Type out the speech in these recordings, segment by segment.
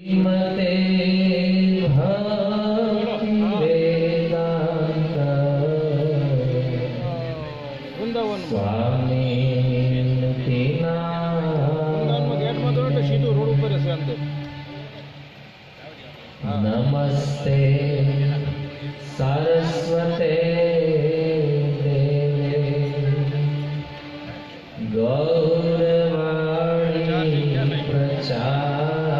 श्रीमते भक्ति वेदांत स्वामी नमस्ते सरस्वते देवे गौरवाणी प्रचारिणे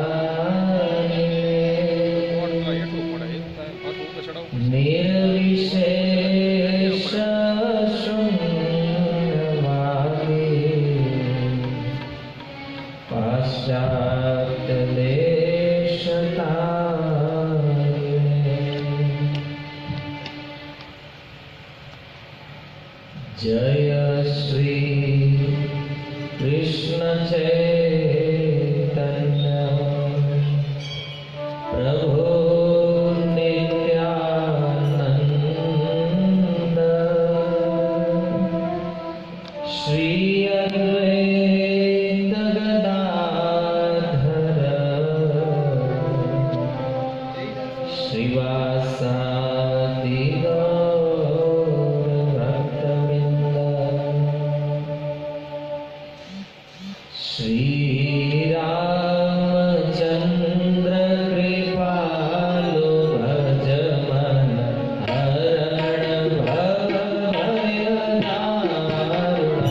निर्विशेष शून्यवादी पाश्चात्य जय श्री कृष्ण चैतन्य प्रभु नित्यानंद श्री अद्वैत गदाधर श्रीवासादि श्री रामचंद्र कृपालु भज मन हरण भव भय दारुण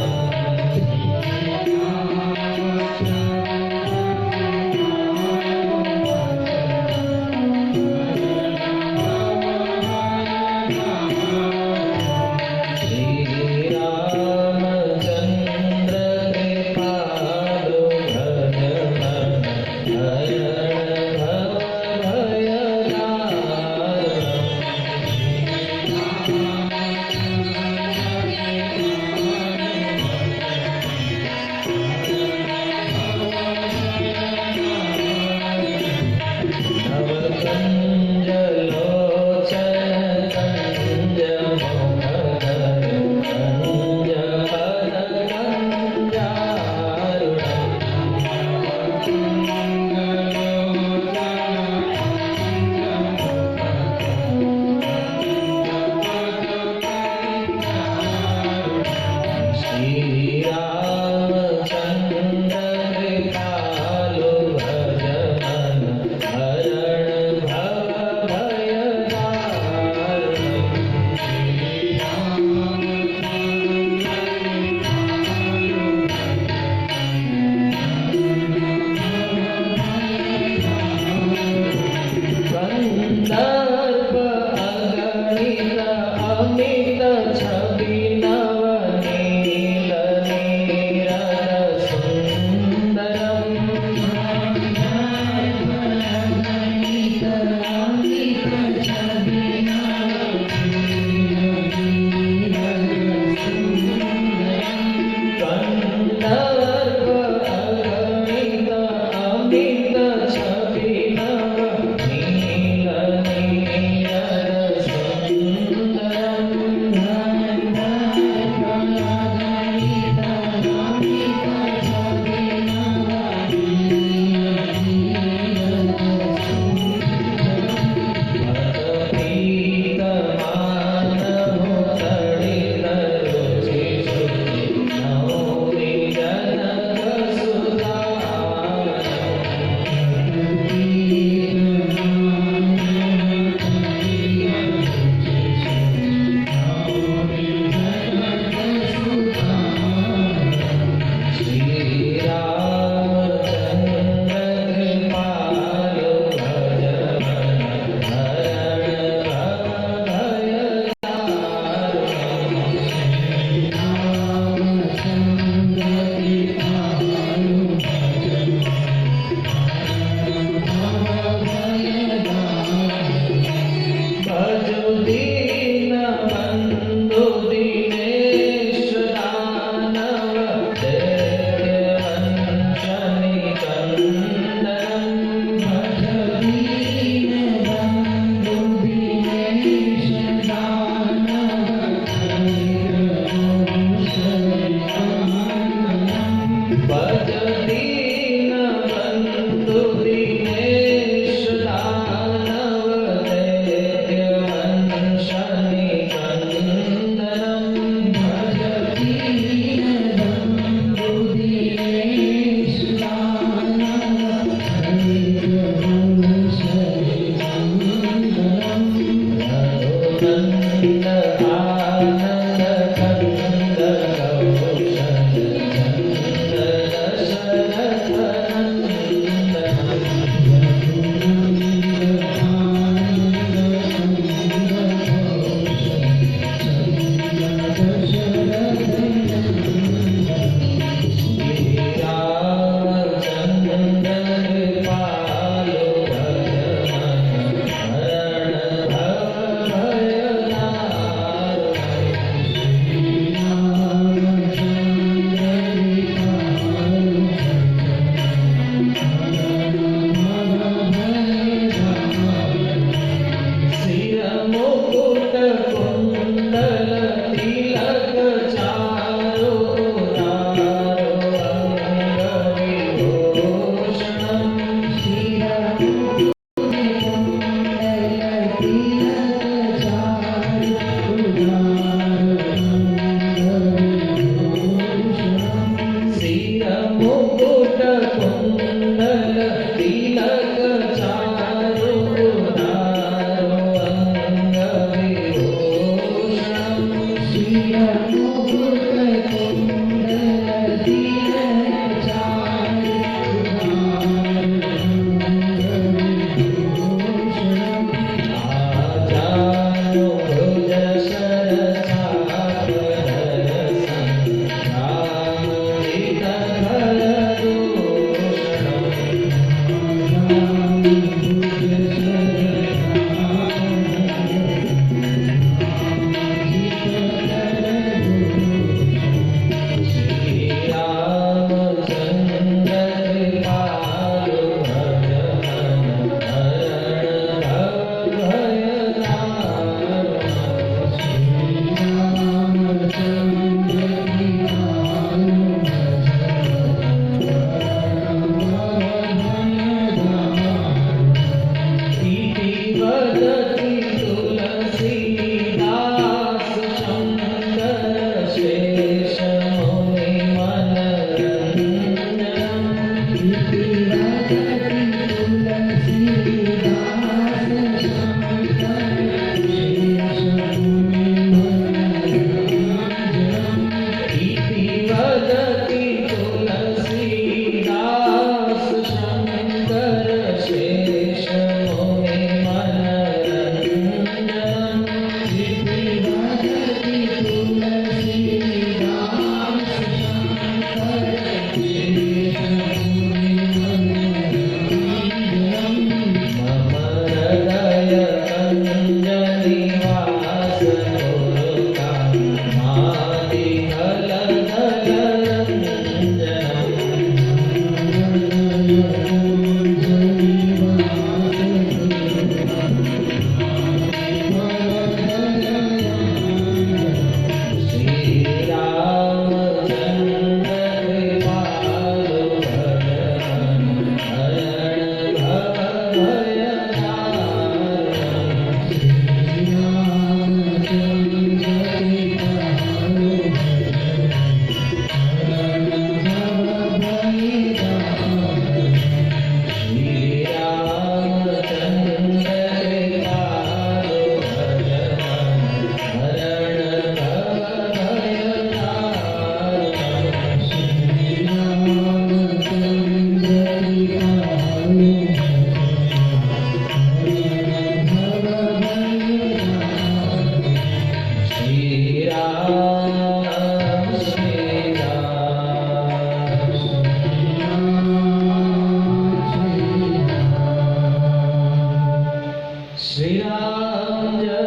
શ્રી રામ જય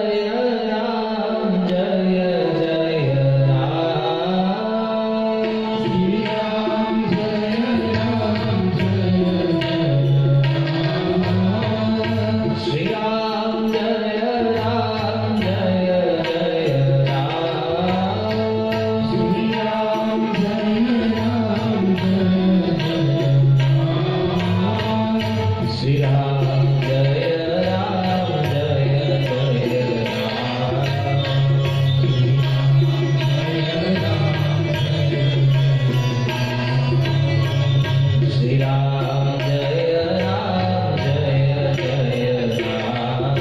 રામ જય જય રામ શ્રી રામ જય રામ જય શ્રી રામ જય રામ જય જય રામ શ્રી રામ જય રામ જય શ્રી રામ જય રામ જય જય રામ શ્રી રામ જય રામ જય જય રામ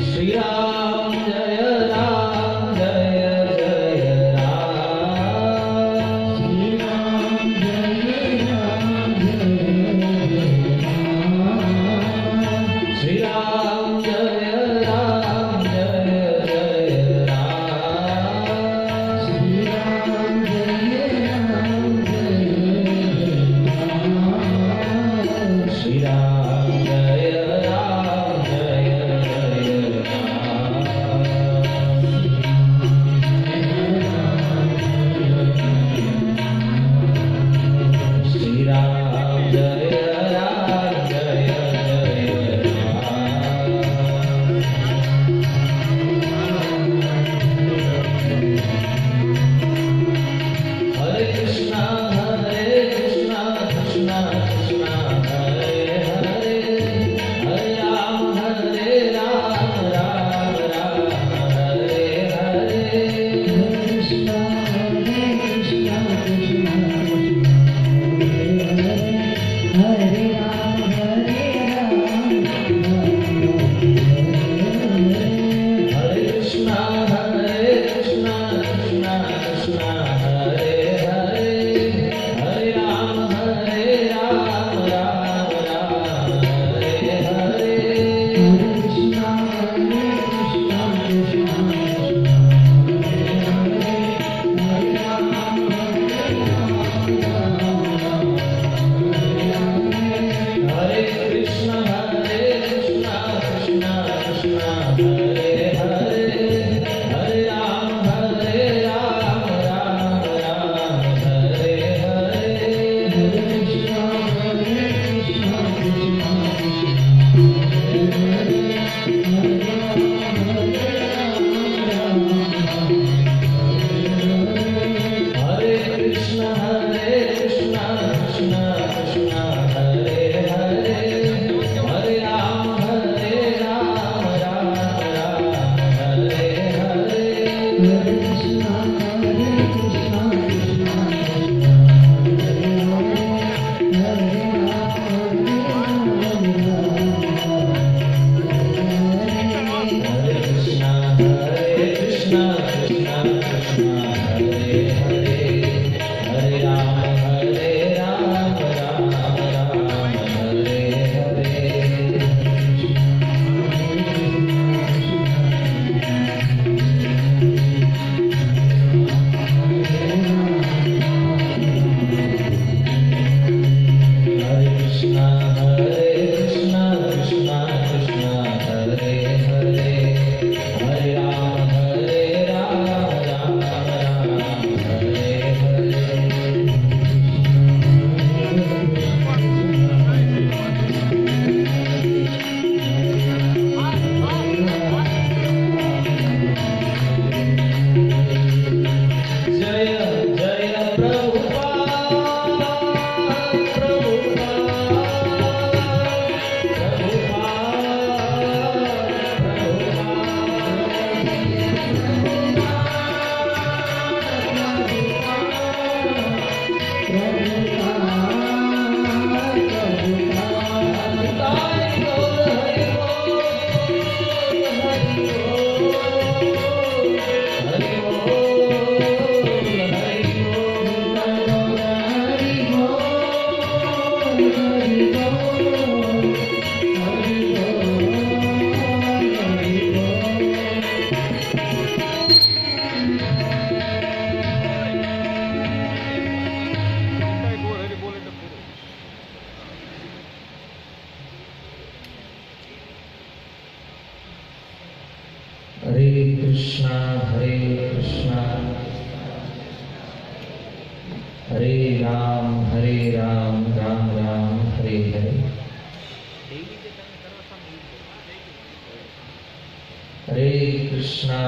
શ્રી રામ જય રામ જય જય રામ શ્રી રામ જય રામ જય શ્રી રામ જય રામ જય જય રામ શ્રી રામ જય રામ જય શ્રી રામ જય રામ જય શ્રી રામ જય રામ જય હરે કૃષ્ણ કૃષ્ણ કૃષ્ણ હરે હરે હરે રામ રામ રામ હરે હરે કૃષ્ણ કૃષ્ણ હરે રામ હરે કૃષ્ણ કૃષ્ણ કૃષ્ણ હરે હરે હરે રામ રામ રામ હરે હરે કૃષ્ણ હરે કૃષ્ણ કૃષ્ણ કૃષ્ણ હરે હરે હરે રામ રામ રામ હરે હરે હરે કૃષ્ણ કૃષ્ણ કૃષ્ણ હરે હરે હરે રામ રામ હરે હરે હરે કૃષ્ણ કૃષ્ણ કૃષ્ણ હરે હરે હરે રામ રામ હરે હરે હરે કૃષ્ણ કૃષ્ણ કૃષ્ણ હરે હરે હરે રામ રામ હરે હરે જય જય પ્રભુપાદ હરિ हरे राम राम राम हरे हरे। हरे कृष्णा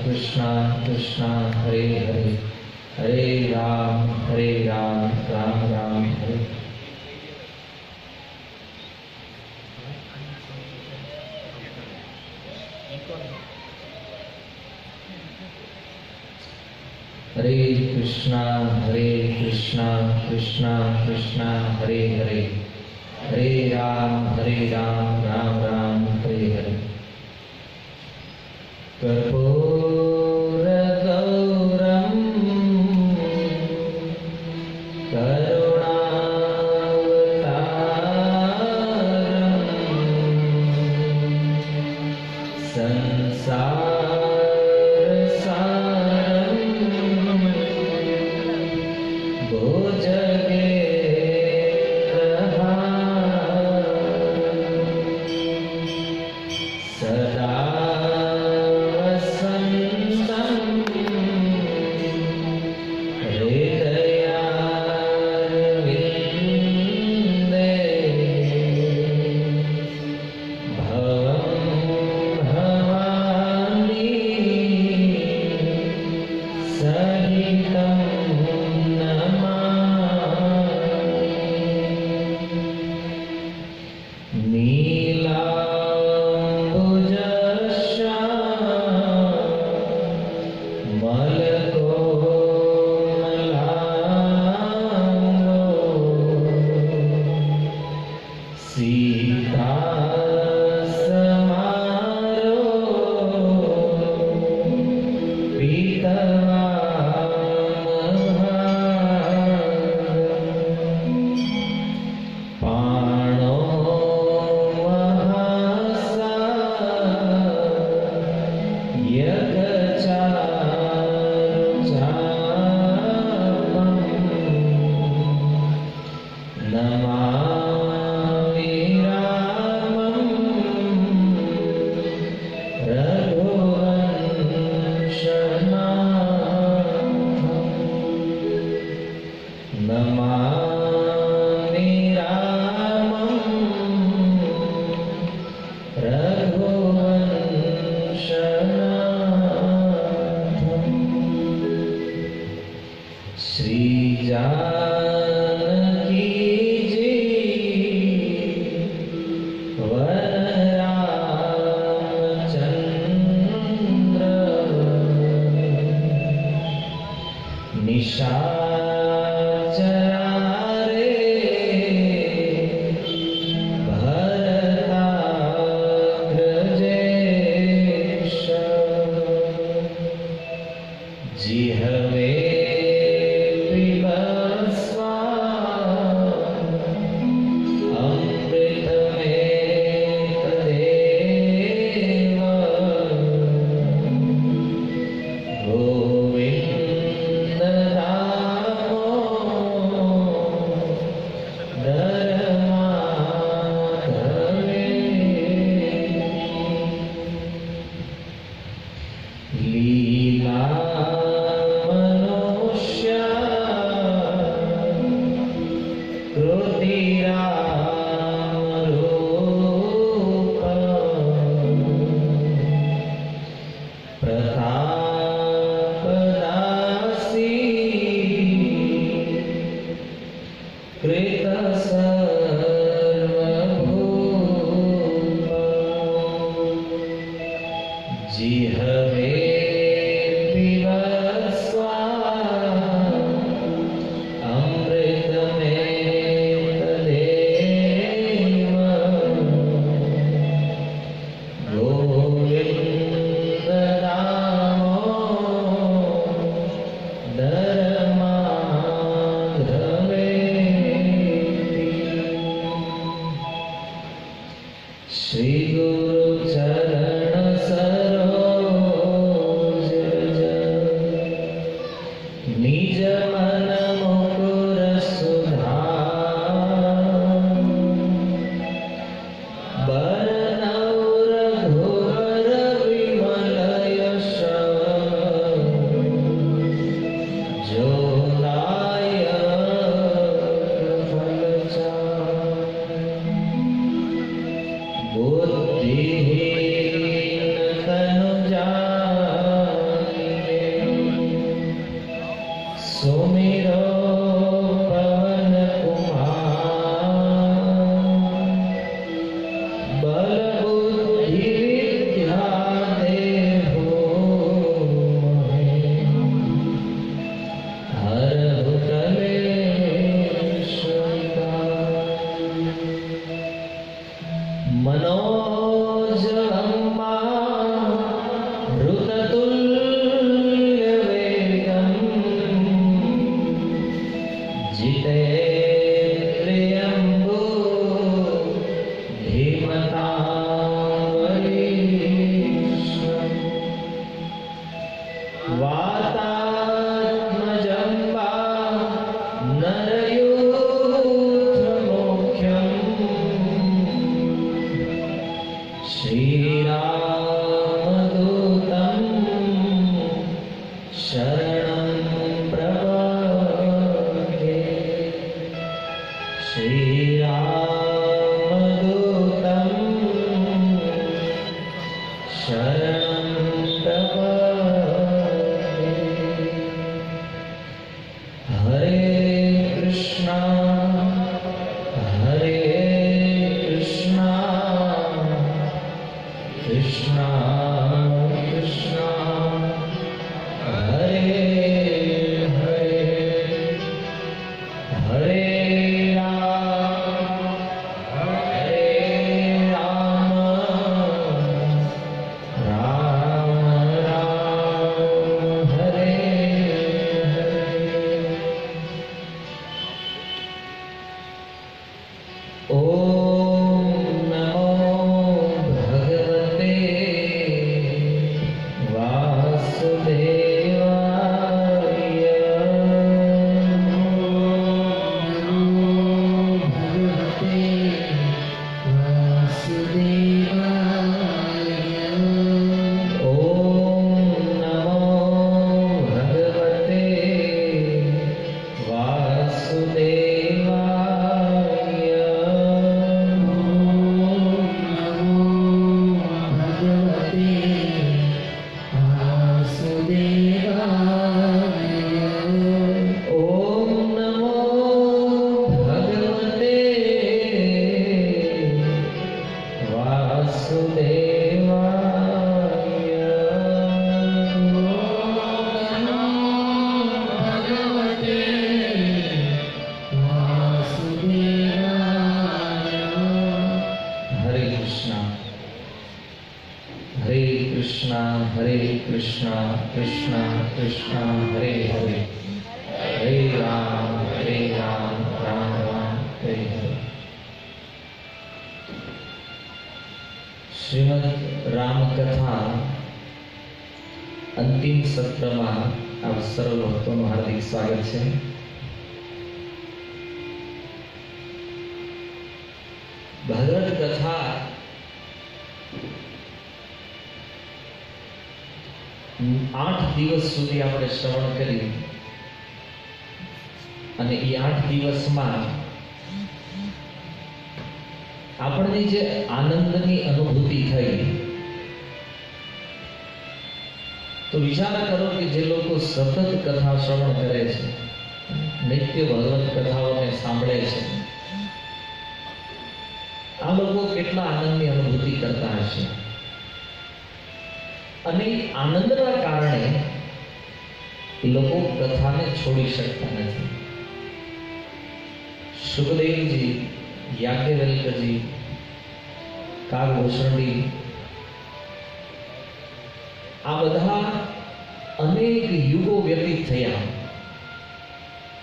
कृष्णा कृष्णा हरे हरे, हरे राम राम राम हरे। हरे कृष्णा कृष्णा कृष्णा हरे हरे, हरे राम राम राम हरे हरे। कर्पूरगौरं करुणावतारं संसारसारं भुजगेन्द्रहारं सदा जो सुमिरो पवन कुमार बल बुद्धि विद्या देहु हरहु कलेश मनोजवं ऋततुल्यवेगम् जितेन्द्रियम्बु धीमतावरीश्वरम् वातात्मजं वा नरयूथमुख्यम् श्रीरामदूतं शरणं प्रपद्ये श्रीरामदूतं शरणं प्रपद्ये हरे कृष्णा कृष्णा कृष्णा हरे हरे हरे राम राम राम हरे हरे ओम नमो भगवते वासुदेवाय ओम नमो भगवते वासुदेवाय ओम नमो भगवते वासुदेवाय हरे कृष्णा हरे कृष्णा कृष्णा कृष्णा हरे हरे हरे राम राम राम हरे हरे श्रीमद् रामकथा अंतिम सत्रમાં આપ સર્વ ભક્તોનું હાર્દિક સ્વાગત છે. ભાગવત કથા 8 દિવસ સુધી આપણે શ્રવણ કરી અને એ 8 દિવસમાં આપણને જે આનંદની અનુભૂતિ થઈ તો વિચાર કરો કે જે લોકો સતત કથા શ્રવણ કરે છે, નિત્ય ભગવત કથાઓને સાંભળે છે, આ લોકો કેટલા આનંદની અનુભૂતિ કરતા હશે. અને આનંદના કારણે એ લોકો કથાને છોડી શકતા નથી. સુખદેવજી, યાજ્ઞવલ્ક્યજી, કાગભૂષણજી આ બધા અનેક યુગો વ્યતીત થયા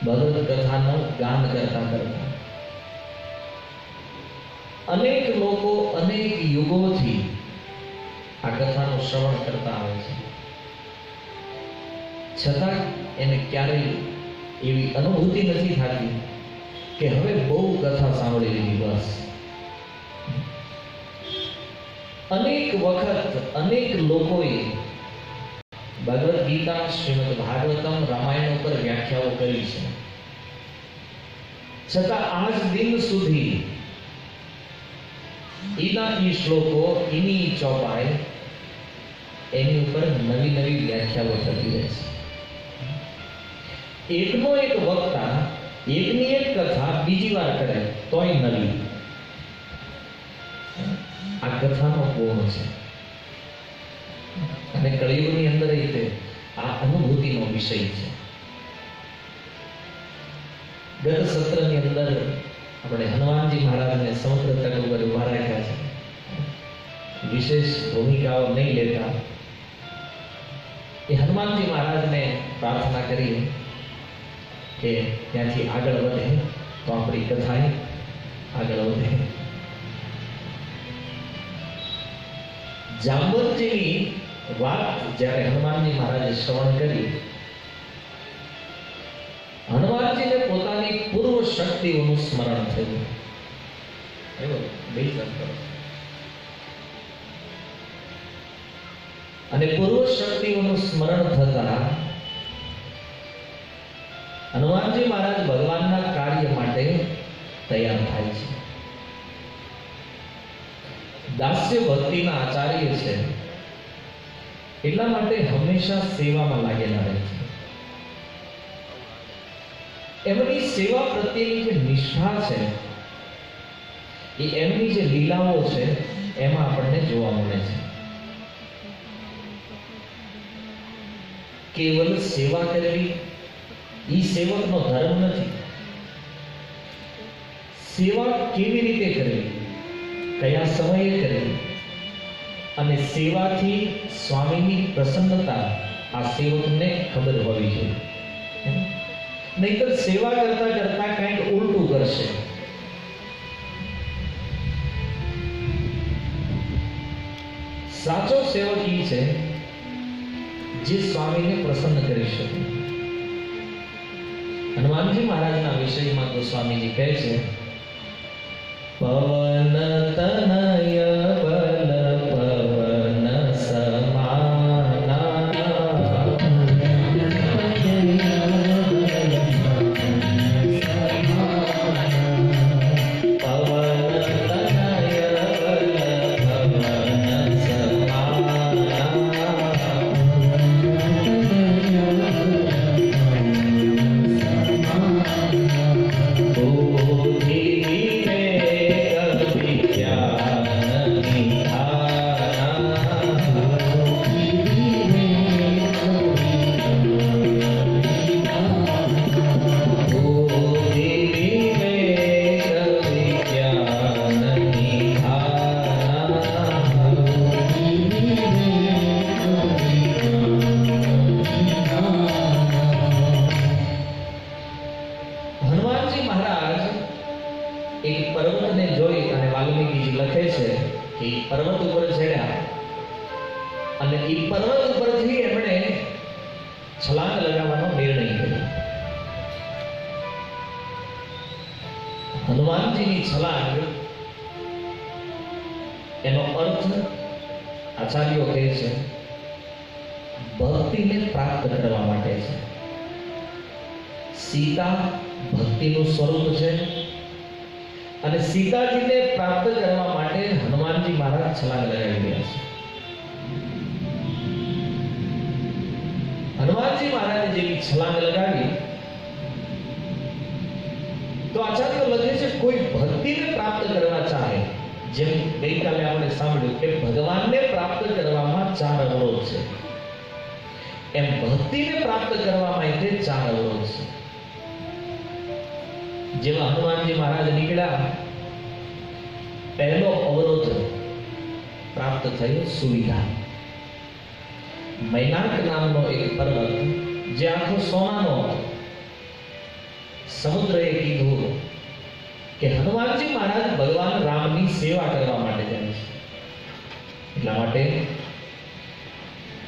ભગવત કથાનું ગાન કરતા કરતા. અનેક લોકો અનેક યુગોથી આ કથાનું શ્રવણ કરતા આવે છે, છતાં એને ક્યારેય એવી અનુભૂતિ નથી થતી કે હવે બહુ કથા સાંભળી લીધી બસ. અનેક વખત અનેક લોકોએ ભગવદ્ ગીતા, શ્રીમદ ભાગવતમ, રામાયણ ઉપર વ્યાખ્યાઓ કરી છે, છતાં આજ દિન સુધી એના એ શ્લોકો, એની ચોપાઈ, એની ઉપર નવી નવી વ્યાખ્યાઓ થતી રહે છે. એકનો એક વક્તા એકની એક કથા બીજી વાર કરે તોય નવી. આ કથાનો ગુણ છે. અને કળિયુગની અંદર રીતે આ અનુભૂતિનો વિષય છે. ગત સત્રની અંદર આપણે હનુમાનજી મહારાજને સમુદ્ર તટ ઉપર ઉભા રાખ્યા છે. વિશેષ ભૂમિકાઓ નહીં લેતા એ હનુમાનજી મહારાજને પ્રાર્થના કરી કે ત્યાંથી આગળ વધે તો આપણી કથા આગળ વધે. જાંબવંતીની વાત જ્યારે હનુમાનજી મહારાજે શ્રવણ કરી, હનુમાનજીને પોતાની પૂર્વ શક્તિઓનું સ્મરણ થયું. અને પૂર્વ શક્તિઓનું સ્મરણ થતા હનુમાનજી મહારાજ ભગવાનના કાર્ય માટે તૈયાર થાય છે. દાસ્ય ભક્તિના આચાર્ય છે એટલા માટે હંમેશા સેવામાં લાગેલા રહે છે. એમની સેવા પ્રત્યેની જે નિષ્ઠા છે એ એમની જે લીલાઓ છે એમાં આપણને જોવા મળે છે. કેવલ સેવા કરવી એ સેવકનો ધર્મ નથી. સેવા કેવી રીતે કરવી, કયા સમયે કરવી અને સેવાથી સ્વામીની પ્રસન્નતા આ સેવકને ખબર હોવી જોઈએ. નહીતર સેવા કરતા કરતા કંઈક ઉલટું કરશે. સાચો સેવક એ છે જે સ્વામીને પ્રસન્ન કરી શકે. હનુમાનજી મહારાજના વિષયમાં તો સ્વામીજી કહે છે, પવન તનય બલ પવન સમાના, હનુમાનજીની છલાંગ એનો અર્થ આચાર્યો કહે છે ભક્તિને પ્રાપ્ત કરવા માટે છે. સીતા ભક્તિનું સ્વરૂપ છે અને સીતાજીને પ્રાપ્ત કરવા માટે હનુમાનજી મહારાજ છલાંગ લગાવી રહ્યા છે. હનુમાનજી મહારાજે જેવી છલાંગ લગાવી તો આચાર્ય લખે છે કોઈ ભક્તિને પ્રાપ્ત કરવા ચાહે, જેમ ગઈકાલે આપણે સાંભળ્યું કે ભગવાનને પ્રાપ્ત કરવામાં 4 અવરોધ છે, એમ ભક્તિને પ્રાપ્ત કરવા માટે 4 અવરોધ છે. જેમાં હનુમાનજી મહારાજ નીકળ્યા, પહેલો અવરોધ પ્રાપ્ત થયો સુવિધા. મૈનાક નામનો એક પર્વત જે આખો સોનાનો હતો, સમુદ્રએ કીધું કે હનુમાનજી મહારાજ ભગવાન રામની સેવા કરવા માટે જાય છે, એટલા માટે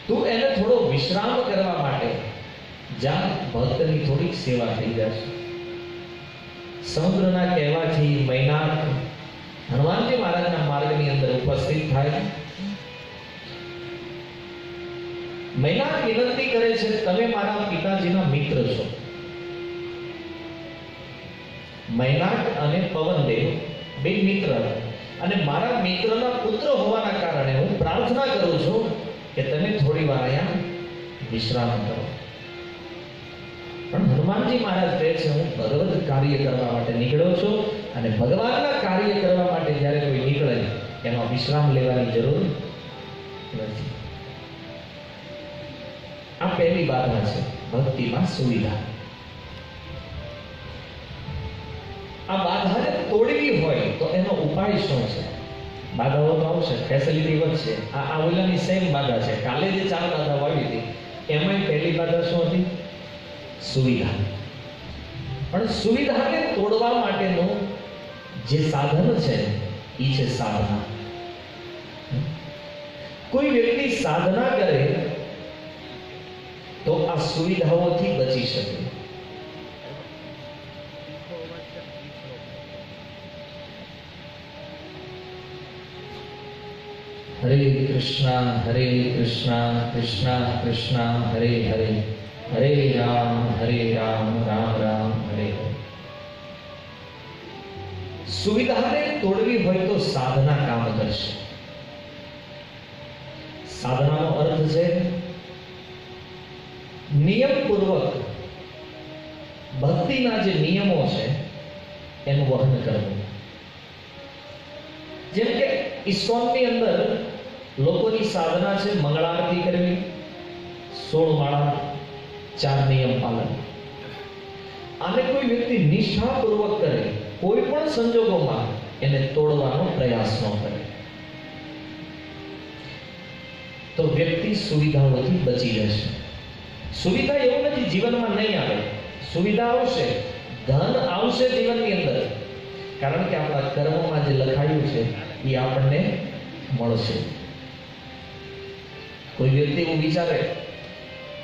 તું એને થોડો વિશ્રામ કરવા માટે જા, ભક્તની થોડીક સેવા થઈ જશે. સમુદ્રના કહેવાથી મૈનાક હનુમાનજી મહારાજના માર્ગની અંદર ઉપસ્થિત થાય. મૈનાક વિનંતી કરે છે, તમે મારા પિતાજીના મિત્ર છો. મૈનાક અને પવનદેવ બે મિત્ર અને મારા મિત્રના પુત્ર હોવાના કારણે હું પ્રાર્થના કરું છું કે તમે થોડી વાર અહીંયા વિશ્રામ કરો. પણ હનુમાનજી મહારાજ કહે છે હું ભગવત કાર્ય કરવા માટે નીકળ્યો છું અને ભગવાનના કાર્ય કરવા માટે જ્યારે કોઈ નીકળે એમાં વિશ્રામ લેવાની જરૂર નથી. આ પહેલી બાધા છે ભક્તિમાં સુવિધા. આ બાધાને તોડવી હોય તો એનો ઉપાય શું છે? બાધાઓ તો આવશે, ફેસિલિટી વધશે. આ ઓલાની સેમ બાધા છે. કાલે જે 4 બાધાઓ આવી હતી એમાં પહેલી બાધા શું હતી? સુવિધા. પણ સુવિધાને તોડવા માટેનું જે સાધન છે એ છે સાધના. કોઈ વ્યક્તિ સાધના કરે તો આ સુવિધાઓથી બચી શકે. હરે કૃષ્ણ કૃષ્ણ કૃષ્ણ હરે હરે, હરે રામ રામ રામ હરે હરે. સુવિધાને તોડવી હોય તો સાધના કામ કરશે. સાધનાનો અર્થ છે નિયમપૂર્વક ભક્તિના જે નિયમો છે એનું વહન કરવું. જેમ કે ઈસ્કોનની અંદર લોકોની સાધના છે મંગળ આરતી કરવી, 16 માળા, 4 નિયમ પાલન. આને કોઈ વ્યક્તિ નિષ્ઠાપૂર્વક કરે, કોઈ પણ સંજોગોમાં એને તોડવાનો પ્રયાસ ન કરે તો વ્યક્તિ સુવિધાઓથી બચી જશે. સુવિધા એવું નથી જીવનમાં નહીં આવે, સુવિધા આવશે, ધન આવશે જીવનની અંદર, કારણ કે આપણા કર્મમાં જે લખાયું છે એ આપણને મળશે. કોઈ વ્યક્તિ એવું વિચારે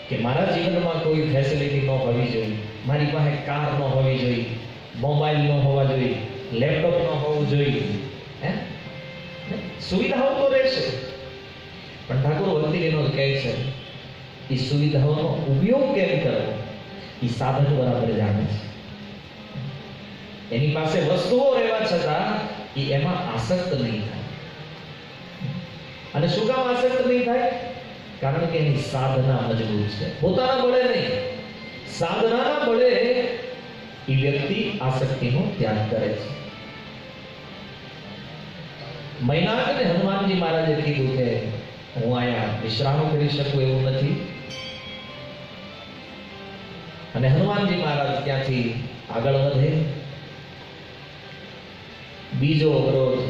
કે મારા જીવનમાં કોઈ ફેસિલિટી ન હોવી જોઈએ, મારી પાસે કાર ન હોવી જોઈએ, મોબાઈલ ન હોવા જોઈએ, લેપટોપ ન હોવું જોઈએ, સુવિધાઓ તો રહેશે. પણ ઠાકોર ભક્તિ વિનોદ કહે છે એ સુવિધાઓનો ઉપયોગ કેમ કરવો એ સાધક બરાબર જાણે છે. એની પાસે વસ્તુઓ રહેવા છતાં એ એમાં આસક્ત નહીં થાય. અને શું કામ આસક્ત નહીં થાય? કારણ કે એની સાધના મજબૂત છે. પોતાના બળે નહીં, સાધનાના બળે એ વ્યક્તિ આસક્તિનો ત્યાગ કરે છે. મૈનાકને હનુમાનજી મહારાજે કીધું કે હું અહીંયા વિશ્રામ કરી શકું એવું નથી. અને હનુમાનજી મહારાજ ત્યાંથી આગળ વધે. બીજો અવરોધ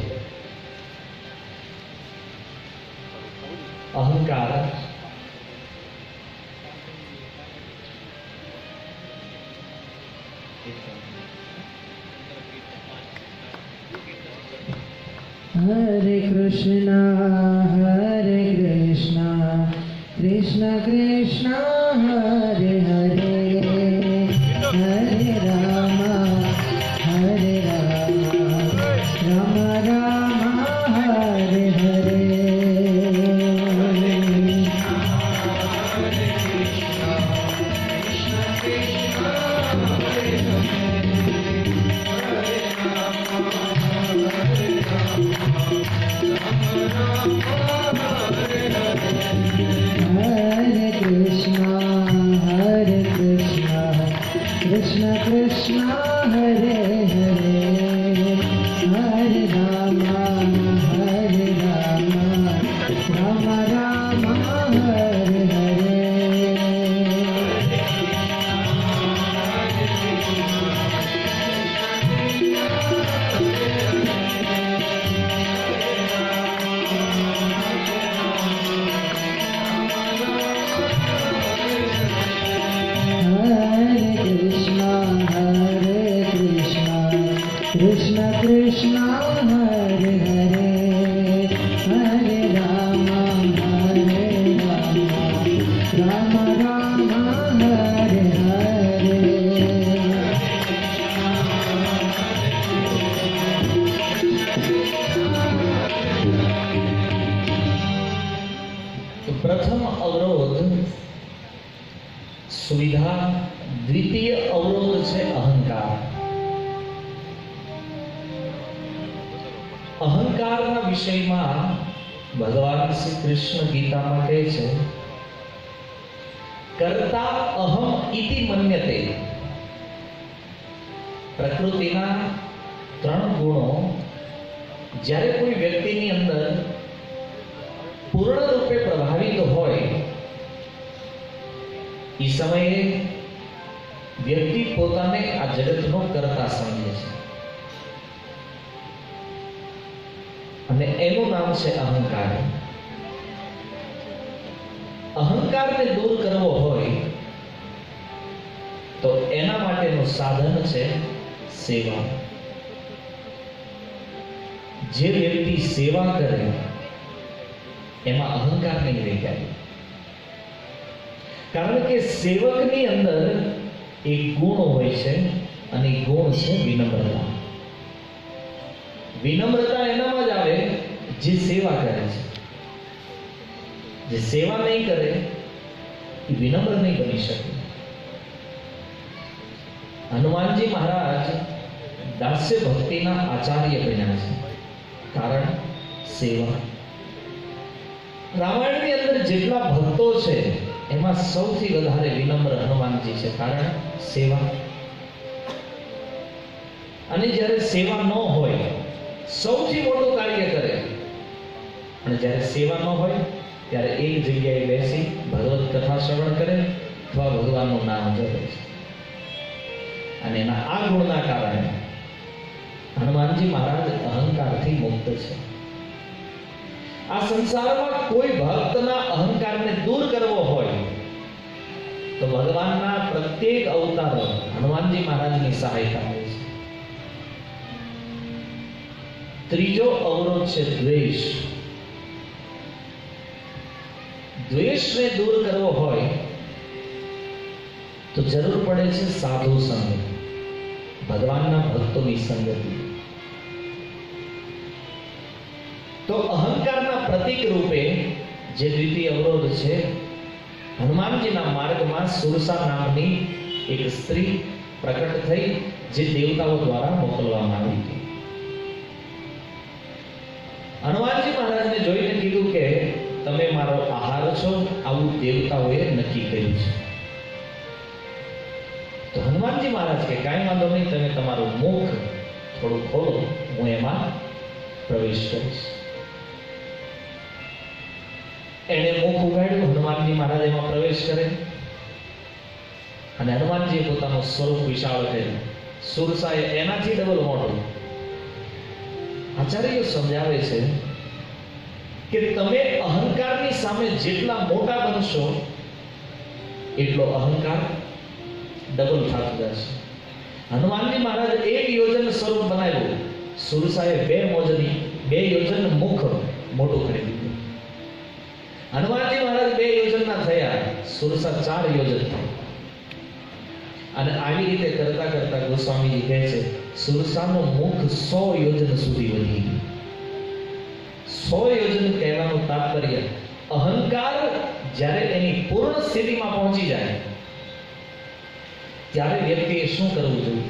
અહંકાર. હરે કૃષ્ણ કૃષ્ણ કૃષ્ણ હરે હરે, હરે રામ રામ રામ હરે હરે. Krishna Krishna Hare Hare, Hare Rama Rama Rama Hare Hare. Krishna Krishna Hare Hare, Hare Rama Rama Rama Hare Hare. પ્રથમ અવરોધ સુવિધા, દ્વિતીય અવરોધ છે અહંકાર. અહંકારના વિષયમાં ભગવાન શ્રી કૃષ્ણ ગીતામાં કહે છે કર્તા અહમ ઇતિ મન્યતે. પ્રકૃતિના 3 ગુણો જ્યારે કોઈ વ્યક્તિની અંદર પૂર્ણ રૂપે પ્રભાવિત હોય એ સમયે વ્યક્તિ પોતાને આ જગતનો કર્તા સમજે છે અને એનું નામ છે અહંકાર. અહંકારને દૂર કરવો હોય તો એના માટેનું સાધન છે સેવા. જે વ્યક્તિ સેવા કરે એમાં અહંકાર નહીં રહી જાય. કારણ કે સેવકની અંદર એક ગુણ હોય છે અને એ ગુણ છે વિનમ્રતા. વિનમ્રતા એનામાં જ આવે જે સેવા કરે છે. જે સેવા નહીં કરે એ વિનમ્ર નહીં બની શકે. હનુમાનજી મહારાજ દાસ્ય ભક્તિના આચાર્ય બન્યા છે. કારણ સેવા. રામાયણની અંદર જેટલા ભક્તો છે એમાં સૌથી વધારે વિનમ્ર હનુમાનજી છે. કારણ સેવા. અને જ્યારે સેવા ન હોય સૌથી મોટું કાર્ય કરે અને જ્યારે સેવા ન હોય ત્યારે એક જગ્યાએ બેસી ભગવત કથા શ્રવણ કરે અથવા ભગવાનનું નામ જપે છે. અને એના આ ગુણના કારણે હનુમાનજી મહારાજ અહંકારથી મુક્ત છે. આ સંસારમાં કોઈ ભક્તના અહંકારને દૂર કરવો હોય તો ભગવાનના પ્રત્યેક અવતારો હનુમાનજી મહારાજની સહાયતા હોય છે. ત્રીજો અવરોધ છે દ્વેષ. દ્વેષને દૂર કરવો હોય તો જરૂર પડે છે સાધુ સંગ, ભગવાનના ભક્તોની સંગતિ. તો અહંકારના પ્રતીક રૂપે જે દ્વિતીય અવરોધ છે, હનુમાનજીના માર્ગમાં સુરસા નામની એક સ્ત્રી પ્રકટ થઈ જે દેવતાઓ દ્વારા મોકલવામાં આવી હતી. હનુમાનજી મહારાજને જોઈને કીધું કે તમે મારો આહાર છો, આવું દેવતાઓએ નક્કી કર્યું છે. તો હનુમાનજી મહારાજ કે કાંઈ વાંધો નહીં, તમે તમારું મુખ થોડું ખોલો, હું એમાં પ્રવેશ કરીશ. એણે મુખ ઉગાડ્યું, હનુમાનજી મહારાજ એમાં પ્રવેશ કરે અને હનુમાનજીએ પોતાનું સ્વરૂપ વિશાળ કર્યું. સુરસાએ એનાથી ડબલ મોટું. આચાર્યો સમજાવે છે કે તમે અહંકારની સામે જેટલા મોટા બનશો એટલો અહંકાર ડબલ થતો જશે. હનુમાનજી મહારાજ 1 યોજન સ્વરૂપ બનાવ્યું, સુરસાએ 2 યોજન મુખ મોટું કરી દીધું. હનુમાનજી મહારાજ 2 યોજનના થયા, સુરસા 4 યોજન થઈ. અને આવી રીતે કરતા કરતા ગોસ્વામીજી કહે છે સુરસાનું મુખ 100 યોજન સુધી વધી ગયું. 100 યોજન કહેવાનું તાત્પર્ય અહંકાર જ્યારે એની પૂર્ણ સ્થિતિમાં પહોંચી જાય ત્યારે વ્યક્તિએ શું કરવું જોઈએ?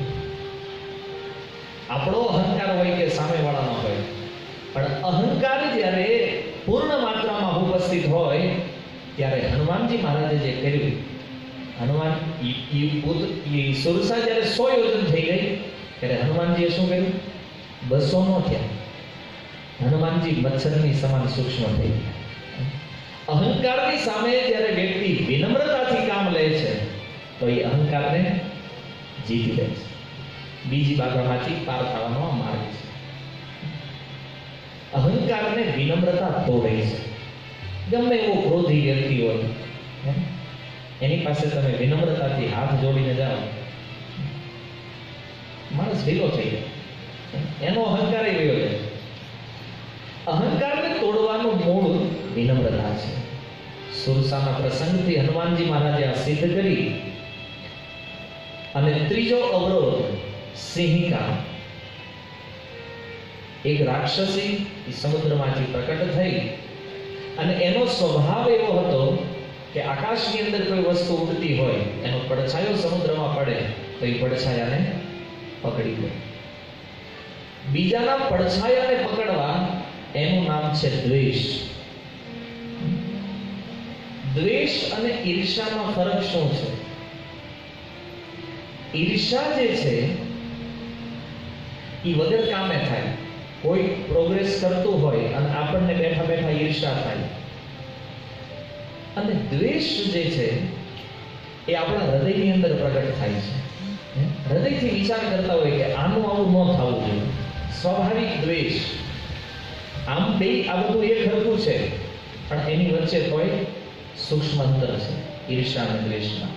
આપણો અહંકાર હોય કે સામેવાળાનો હોય, પણ અહંકાર જ્યારે પૂર્ણ માત્રામાં ઉપસ્થિત હોય ત્યારે હનુમાનજી મહારાજે જે કર્યું, હનુમાન સુરસા જ્યારે 100 યોજન થઈ ગઈ ત્યારે હનુમાનજીએ શું કર્યું? 200 નો થયા. હનુમાનજી મચ્છરની સમાન સૂક્ષ્મ થઈ ગયા. અહંકારની સામે જ્યારે વ્યક્તિ વિનમ્રતાથી કામ લે છે તો એ અહંકારને જીતી લે છે. બીજી બાધામાંથી પાર થવાનો આ માર્ગ છે. અહંકારને વિનમ્રતા તોડે છે. ગમે એવો ક્રોધી વ્યક્તિ હોય એની પાસે તમે વિનમ્રતાથી હાથ જોડીને જાઓ, માણસ ઢીલો થઈ જાય, એનો અહંકાર એ વયો જાય. અહંકારને તોડવાનું મૂળ વિનમ્રતા છે. સુરસાના પ્રસંગથી હનુમાનજી મહારાજે આ સિદ્ધ કરી. અને ત્રીજો અવરોધ સિંહિકા. એક રાક્ષસી સમુદ્રમાંથી પ્રકટ થઈ અને એનો સ્વભાવ એવો હતો કે આકાશની અંદર કોઈ વસ્તુ ઉડતી હોય એનો પડછાયો સમુદ્રમાં પડે તો એ પડછાયાને પકડી લે. બીજાના પડછાયાને પકડવા એનું નામ છે દ્વેષ. દ્વેષ અને ઈર્ષામાં ફરક શું છે? ઈર્ષા જે છે એ વગર કામે થાય. કોઈ પ્રોગ્રેસ કરતું હોય અને આપણને બેઠા બેઠા ઈર્ષા થાય. અને દ્વેષ જે છે એ આપણા હૃદયની અંદર પ્રગટ થાય છે. હૃદયથી વિચાર કરતા હોય કે આનું આવું ન થવું જોઈએ. સ્વાભાવિક દ્વેષ. આમ બે આ બધું એક હરખું છે, પણ એની વચ્ચે કોઈ સૂક્ષ્મ અંતર છે ઈર્ષા અને દ્વેષમાં.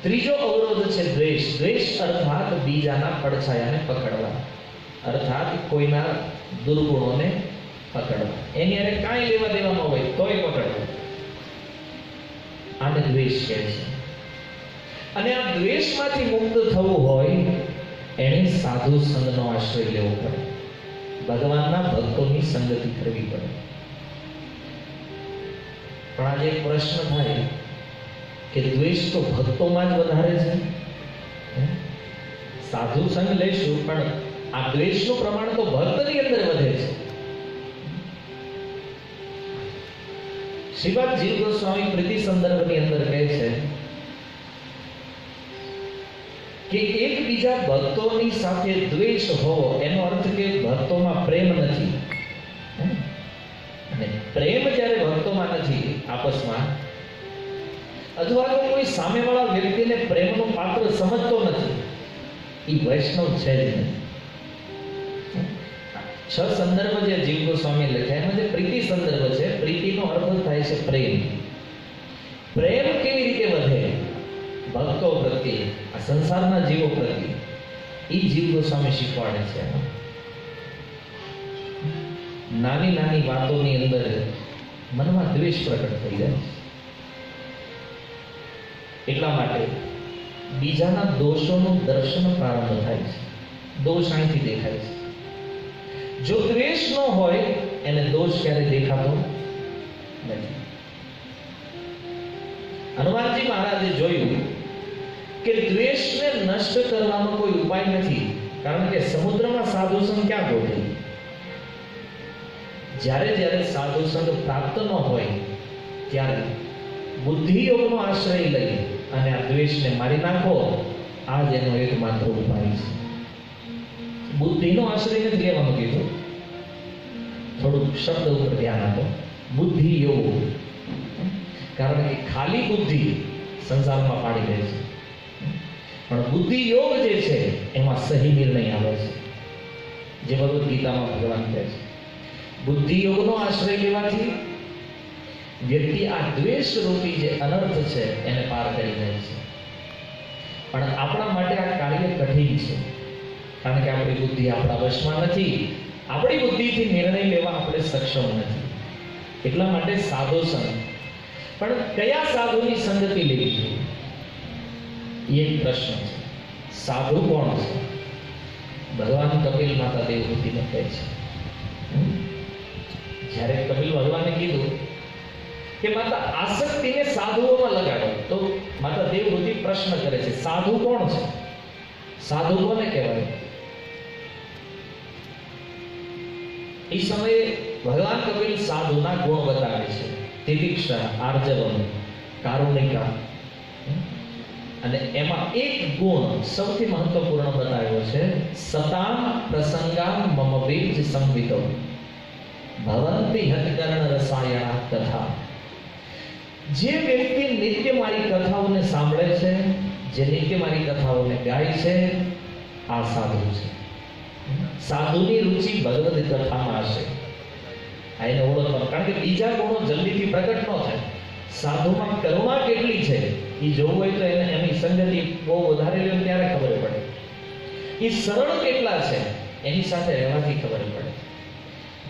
ત્રીજો અવરોધ છે દ્વેષ. દ્વેષ અર્થાત બીજાના પડછાયાને પકડવા, અર્થાત કોઈના દુર્ગુણોને પકડવા. એની અરે કાંઈ લેવા દેવા ન હોય તોય પકડવા. આને દ્વેષ કહે છે. અને આ દ્વેષમાંથી મુક્ત થવું હોય એને સાધુ સંગનો આશ્રય લેવો પડે. ભગવાનના ભક્તોની સંગતિ કરવી પડે. પણ આજે એક પ્રશ્ન થાય કે દ્વેષ તો ભક્તોમાં જ વધારે છે. સાધુ સંગ લેશું પણ આ દ્વેષનું પ્રમાણ તો ભક્તની અંદર વધે છે. શ્રીપાદ જીવ ગોસ્વામી પ્રીતિ સંદર્ભની અંદર કહે છે કે એકબીજા ભક્તોની સાથે દ્વેષ હોવો એનો અર્થ કે ભક્તોમાં પ્રેમ નથી. અને પ્રેમ જ્યારે ભક્તોમાં નથી આપસમાં, અથવા તો કોઈ સામેવાળા વ્યક્તિને પ્રેમનું પાત્ર સમજતો નથી, એ વૈષ્ણવ છે જ નહીં. 6 સંદર્ભ જે જીવ ગોસ્વામી લખ્યા એમાં જે પ્રીતિ સંદર્ભ છે, પ્રીતિનો અર્થ થાય છે પ્રેમ. પ્રેમ કેવી રીતે વધે ભક્તો પ્રત્યે, આ સંસારના જીવો પ્રત્યે, એ જીવ ગોસ્વામી શીખવાડે છે. નાની નાની વાતોની અંદર મનમાં દ્વેષ પ્રકટ થઈ જાય છે. એટલા માટે બીજાના દોષોનું દર્શન પ્રારંભ થાય છે. દોષ અહીંથી દેખાય છે. જો દ્વેષ ન હોય એને દોષ ક્યારે દેખાતો નથી. હનુમાનજી મહારાજે જોયું કે દ્વેષને નષ્ટ કરવાનો કોઈ ઉપાય નથી, કારણ કે સમુદ્રમાં સાધુ સંગ ક્યાં ગોઠે? જ્યારે જ્યારે સાધુ સંગ પ્રાપ્ત ન હોય ત્યારે બુદ્ધિ યોગનો આશ્રય લઈ અને આ દ્વેષને મારી નાખો. આ જ એનો એકમાત્ર ઉપાય છે. બુદ્ધિનો આશ્રય નથી લેવાનું કીધું. થોડુંક શબ્દ ઉપર ધ્યાન આપો. બુદ્ધિ યોગ. કારણ કે ખાલી બુદ્ધિ સંસારમાં પાડી દે છે, પણ બુદ્ધિ યોગ જે છે એમાં સહી નિર્ણય આવે છે. જે ભગવદ્ ગીતામાં ભગવાન કહે છે, બુદ્ધિ યોગનો આશ્રય લેવાથી વ્યક્તિ આ દ્વેષ રૂપી જે અનર્થ છે એને પાર કરી જાય છે. પણ આપણા માટે આ કાર્ય કઠિન છે, કારણ કે આપણી બુદ્ધિ આપણા વશમાં નથી. આપણી બુદ્ધિથી નિર્ણય લેવા આપણે સક્ષમ નથી. એટલા માટે સાધુ સંગ. પણ કયા સાધુની સંગતિ લેવી જોઈએ એ એક પ્રશ્ન છે. સાધુ કોણ છે? ભગવાન કપિલ માતા દેવહૂતિને કહે છે. જ્યારે કપિલ ભગવાને કીધું કે માતા આસક્તિને સાધુઓમાં લગાડો, તો માતા દેવહૂતિ પ્રશ્ન કરે છે સાધુ કોણ છે? સાધુ કોને કહેવાય? એ સમયે ભગવાન કપિલ સાધુના ગુણ બતાવે છે. તિતિક્ષા, આર્જવમ, કારુણિકા, અને એમાં એક ગુણ સૌથી મહત્વપૂર્ણ બતાવ્યો છે, સતામ પ્રસંગા મમ બીજ સંવિતો ભવંતી હતકર્ણ રસાયણા કથા. જે વ્યક્તિ નિત્ય મારી કથાઓને સાંભળે છે, જે નિત્ય મારી કથાઓને ગાય છે, આ સાધુ છે. સાધુની રુચિ ભગવદ કથામાં હશે. આ એને ઓળખવાનું, કારણ કે બીજા ગુણો જલ્દીથી પ્રગટ ન થાય. સાધુમાં કરુણા કેટલી છે એ જોવું હોય તો એને એની સંગતિ બહુ વધારે લે ત્યારે ખબર પડે. એ સરળ કેટલા છે એની સાથે રહેવાથી ખબર પડે.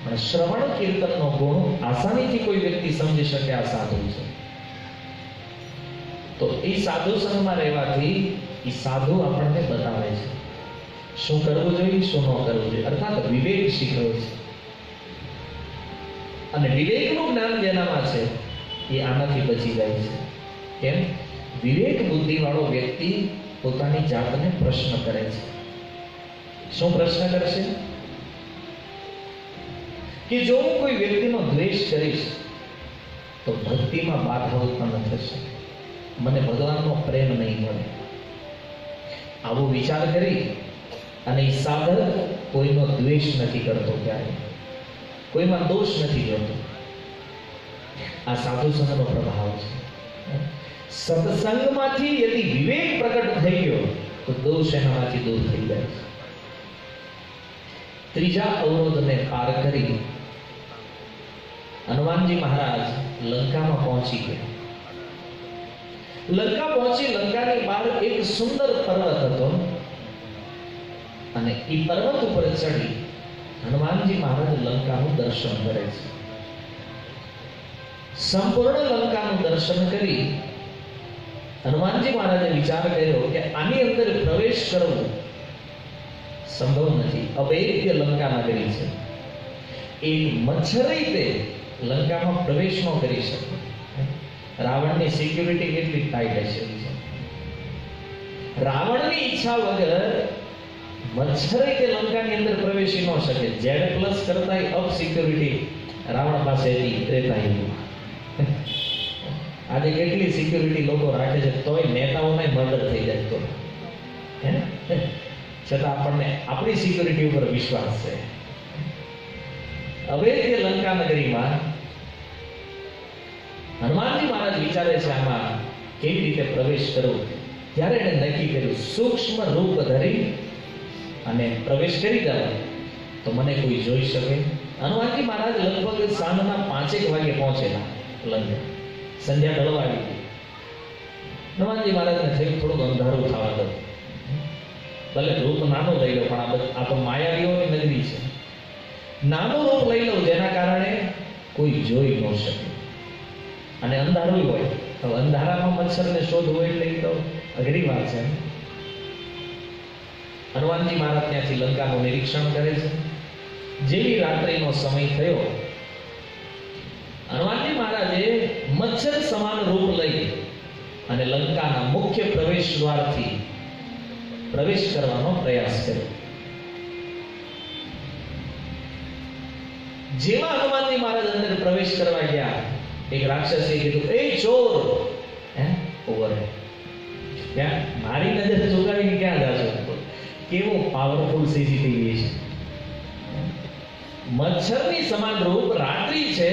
પણ શ્રવણ કીર્તનનો ગુણ આસાનીથી કોઈ વ્યક્તિ સમજી શકે આ સાધુ છે. તો એ સાધુ સંગમાં રહેવાથી એ સાધુ આપણને બતાવે છે શું કરવું જોઈએ, શું ન કરવું જોઈએ, અર્થાત વિવેક શીખવે છે. અને વિવેકનું જ્ઞાન જેનામાં છે એ આનાથી બચી જાય છે. કેમ? વિવેક બુદ્ધિ વાળો વ્યક્તિ પોતાની જાતને પ્રશ્ન કરે છે. શું પ્રશ્ન કરશે? કે જો હું કોઈ વ્યક્તિનો દ્વેષ કરીશ તો ભક્તિમાં બાધા ઉત્પન્ન થશે, મને ભગવાનનો પ્રેમ નહીં મળે. આવો વિચાર કરી અને એ સાધક કોઈનો દ્વેષ નથી કરતો, ક્યારે કોઈમાં દોષ નથી જોતો. આ સાધુ સંઘનો પ્રભાવ છે. સત્સંગમાંથી યદિ વિવેક પ્રકટ થઈ ગયો તો દોષ એનામાંથી દૂર થઈ જાય છે. ત્રીજા અવરોધને પાર કરી હનુમાનજી મહારાજ લંકામાં પહોંચી ગયા. લંકા પહોંચી, લંકાની બહાર એક સુંદર પર્વત હતો અને એ પર્વત ઉપર ચડી હનુમાનજી મહારાજ લંકાનું દર્શન કરે છે. સંપૂર્ણ લંકાનું દર્શન કરી હનુમાનજી મહારાજે વિચાર કર્યો કે આની અંદર પ્રવેશ કરવો સંભવ નથી, અભેદ્ય લંકા નગરી છે. એક મચ્છરી તે લંકામાં પ્રવેશ ન કરી શકે. રાવણની સિક્યુરિટી કેટલી ટાઈટ હશે. રાવણની ઈચ્છા વગર મચ્છરી તે લંકાની અંદર પ્રવેશી ન શકે. Z+ કરતા અપ સિક્યુરિટી રાવણ પાસે હતી ત્રેતાયુગમાં. આજે કેટલી સિક્યુરિટી લોકો રાખે છે, તોય નેતાઓને મર્ડર થઈ જાય તો છતાં આપણને આપણી સિક્યુરિટી ઉપર વિશ્વાસ છે. હવે તે લંકા નગરીમાં હનુમાનજી મહારાજ વિચારે છે આમાં કેવી રીતે પ્રવેશ કરવો. ત્યારે એને નક્કી કર્યું સૂક્ષ્મ રૂપ ધરી અને પ્રવેશ કરી જાય તો મને કોઈ જોઈ શકે. હનુમાનજી મહારાજ લગભગ સાંજના 5 વાગે પહોંચેલા લંકા. સંધ્યા ઢળવા આવી ગઈ. હનુમાનજી મહારાજને થયું થોડુંક અંધારું થવા દો, ભલે રૂપ નાનું લઈ લો, પણ આ તો માયાવીઓની નગરી છે. નાનું રૂપ લઈ લો જેના કારણે કોઈ જોઈ ન શકે. અને અંધારું હોય તો અંધારામાં મચ્છરને શોધવો એટલે તો અઘરી વાત છે. હનુમાનજી મહારાજ ત્યાંથી લંકાનું નિરીક્ષણ કરે છે. જેવી રાત્રિનો સમય થયો, હનુમાનજી મહારાજે મચ્છર સમાન રૂપ લઈ અને લંકાના મુખ્ય પ્રવેશ દ્વારથી પ્રવેશ કરવાનો પ્રયાસ કર્યો. જેવા હનુમાનજી મહારાજ અંદર પ્રવેશ કરવા ગયા, એક રાક્ષસે કીધું, એ ચોર, ઓવર ત્યાં મારી નજર ચૂકાવીને ક્યાં જાશો? કેવો પાવરફુલ સીસીટીવી છે. મચ્છરની સમાન રૂપ, રાત્રિ છે,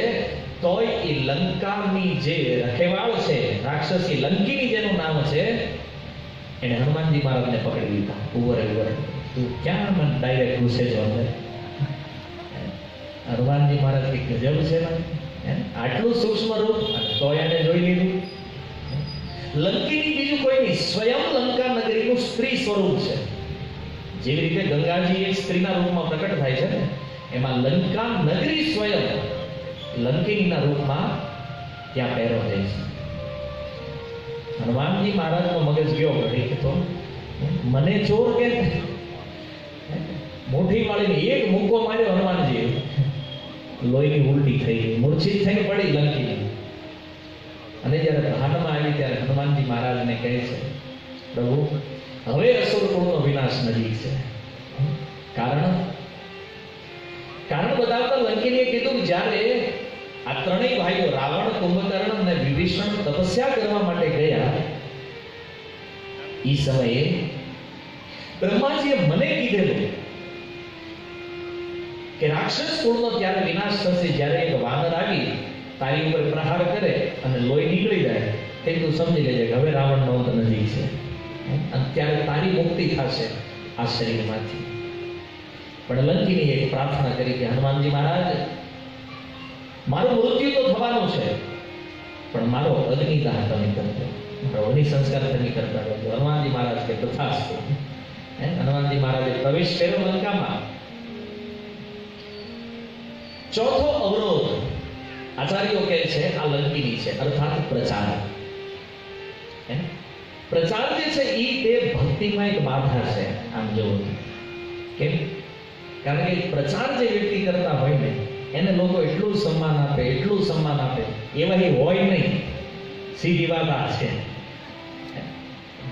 તોય એ લંકાની જે રખેવાળ છે, રાક્ષસી લંકીની જેનું નામ છે, એને હનુમાનજી મહારાજને પકડી લીધા. ઉભર તું ક્યાં મને ડાયરેક્ટ ઘૂસે છો અંદર? હનુમાનજી મહારાજ કે ગજબ છે ને, આટલું સૂક્ષ્મ રૂપ તોય એને જોઈ લીધું. લંકીની બીજું કોઈ નહીં, સ્વયં લંકા નગરીનું સ્ત્રી સ્વરૂપ છે. જેવી રીતે ગંગાજી એક સ્ત્રીના રૂપમાં પ્રકટ થાય છે ને, એમાં લંકા નગરી સ્વયં લંકીનીના રૂપમાં ત્યાં પહેરો થાય છે. હનુમાનજી મહારાજનો મગજ ગયો ઘડી કે તો મને ચોર કે મોટી વાળીને એક મુક્કો માર્યો હનુમાનજી, લોહીની ઉલટી થઈ ગઈ, મૂર્છિત થઈને પડી લંકી. અને જ્યારે ભાનમાં આવી ત્યારે હનુમાનજી મહારાજને કહે છે, પ્રભુ હવે અસુર કુળનો વિનાશ નજીક છે. કારણ બતાવતા લંકીને કીધું, જ્યારે આ ત્રણેય ભાઈઓ રાવણ, કુંભકર્ણ અને વિભીષણ તપસ્યા કરવા માટે ગયા, એ સમયે બ્રહ્માજીએ મને કીધેલું કે રાક્ષસ કુળનો ત્યારે વિનાશ થશે જ્યારે એક વાનર આવી તારી ઉપર પ્રહાર કરે અને લોહી નીકળી જાય, તે તું સમજી લેજે કે હવે રાવણનો અંત નજીક છે. અને ત્યારે તારી મુક્તિ થશે આ શરીરમાંથી. પણ લંકીની એક પ્રાર્થના કરી કે હનુમાનજી મહારાજ, મારું મૃત્યુ તો થવાનું છે, પણ મારો અગ્નિદાહ તમે કરજો, મારો અગ્નિ સંસ્કાર તમે કરતા રહેજો. હનુમાનજી મહારાજ કે તથાસ્તુ. હનુમાનજી મહારાજે પ્રવેશ કર્યો લંકામાં. ચોથો અવરોધ આચાર્યો કહે છે આ લંકીની છે, અર્થાત પ્રચાર. પ્રચાર જે છે એ તે ભક્તિમાં એક બાધા છે. આમ જોવું કેમ? કારણ કે પ્રચાર જે વ્યક્તિ કરતા હોય ને એને લોકો એટલું સન્માન આપે, એટલું સન્માન આપે, એવા એ હોય નહીં. સીધી વાત આ છે.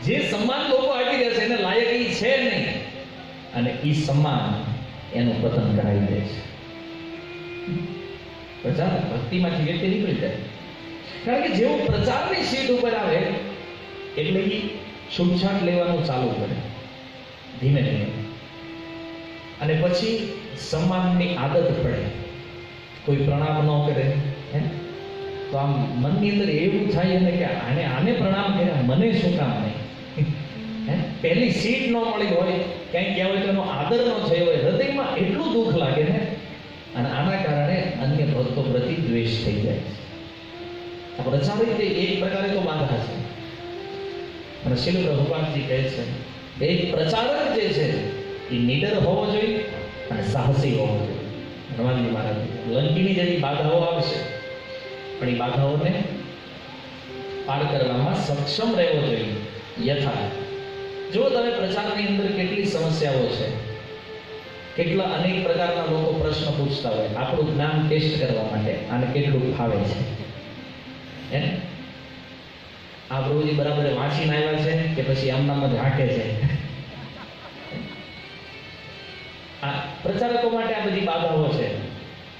જે સન્માન લોકો આપી દે છે એને લાયક એ છે નહીં, અને એ સન્માન એનું પતન કરાવી દે છે. પ્રચાર ભક્તિમાંથી વ્યક્તિ નીકળી જાય. કારણ કે જેવું પ્રચારની સીટ ઉપર આવે એટલે એ છૂટછાટ લેવાનું ચાલુ કરે ધીમે ધીમે, અને પછી સન્માનની આદત પડે, કોઈ પ્રણામ ન કરે હે તો આમ મનની અંદર એવું થાય ને કે આને પ્રણામ કર્યા, મને શું કામ નહીં? હે પહેલી સીટ ન મળી હોય, ક્યાંય ગયા હોય તો એનો આદર ન થયો હોય, હૃદયમાં એટલું દુઃખ લાગે ને, અને આના કારણે અન્ય ભક્તો પ્રતિ દ્વેષ થઈ જાય છે. આ પ્રચારિત એક પ્રકારે તો બાધા છે, અને શ્રીલ પ્રભુપાદજી કહે છે એક પ્રચારક જે છે એ નીડર હોવો જોઈએ અને સાહસી હોવો જોઈએ. હનુમાનજી મહારાજ લંકીની જેવી બાધાઓ આવશે, પણ એ બાધાઓને પાર કરવામાં સક્ષમ રહેવો જોઈએ. યથા જો તમે પ્રચારની અંદર કેટલી સમસ્યાઓ છે, કેટલા અનેક પ્રકારના લોકો પ્રશ્ન પૂછતા હોય આપણું જ્ઞાન ટેસ્ટ કરવા માટે, આને કેટલું ફાવે છે, હે આ પ્રભુજી બરાબર વાંચીને આવ્યા છે કે પછી આમનામ જ હાકે છે. આ પ્રચારકો માટે આ બધી બાધાઓ છે,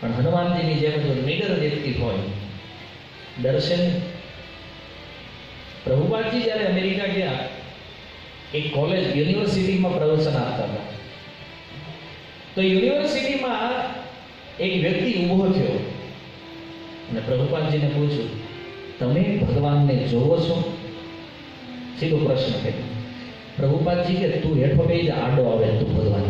પણ હનુમાનજીની જેમ જો નિડર વ્યક્તિ હોય, દર્શન. પ્રભુપાદજી જ્યારે અમેરિકા ગયા, એક કોલેજ યુનિવર્સિટીમાં પ્રવચન આપતા હતા, તો યુનિવર્સિટીમાં એક વ્યક્તિ ઊભો થયો અને પ્રભુપાદજીને પૂછ્યું, તમે ભગવાનને જોવો છો? સીધો પ્રશ્ન કર્યો. પ્રભુપાદજી કે તું હેઠો બેસી જા, આડો આવે તું ભગવાન.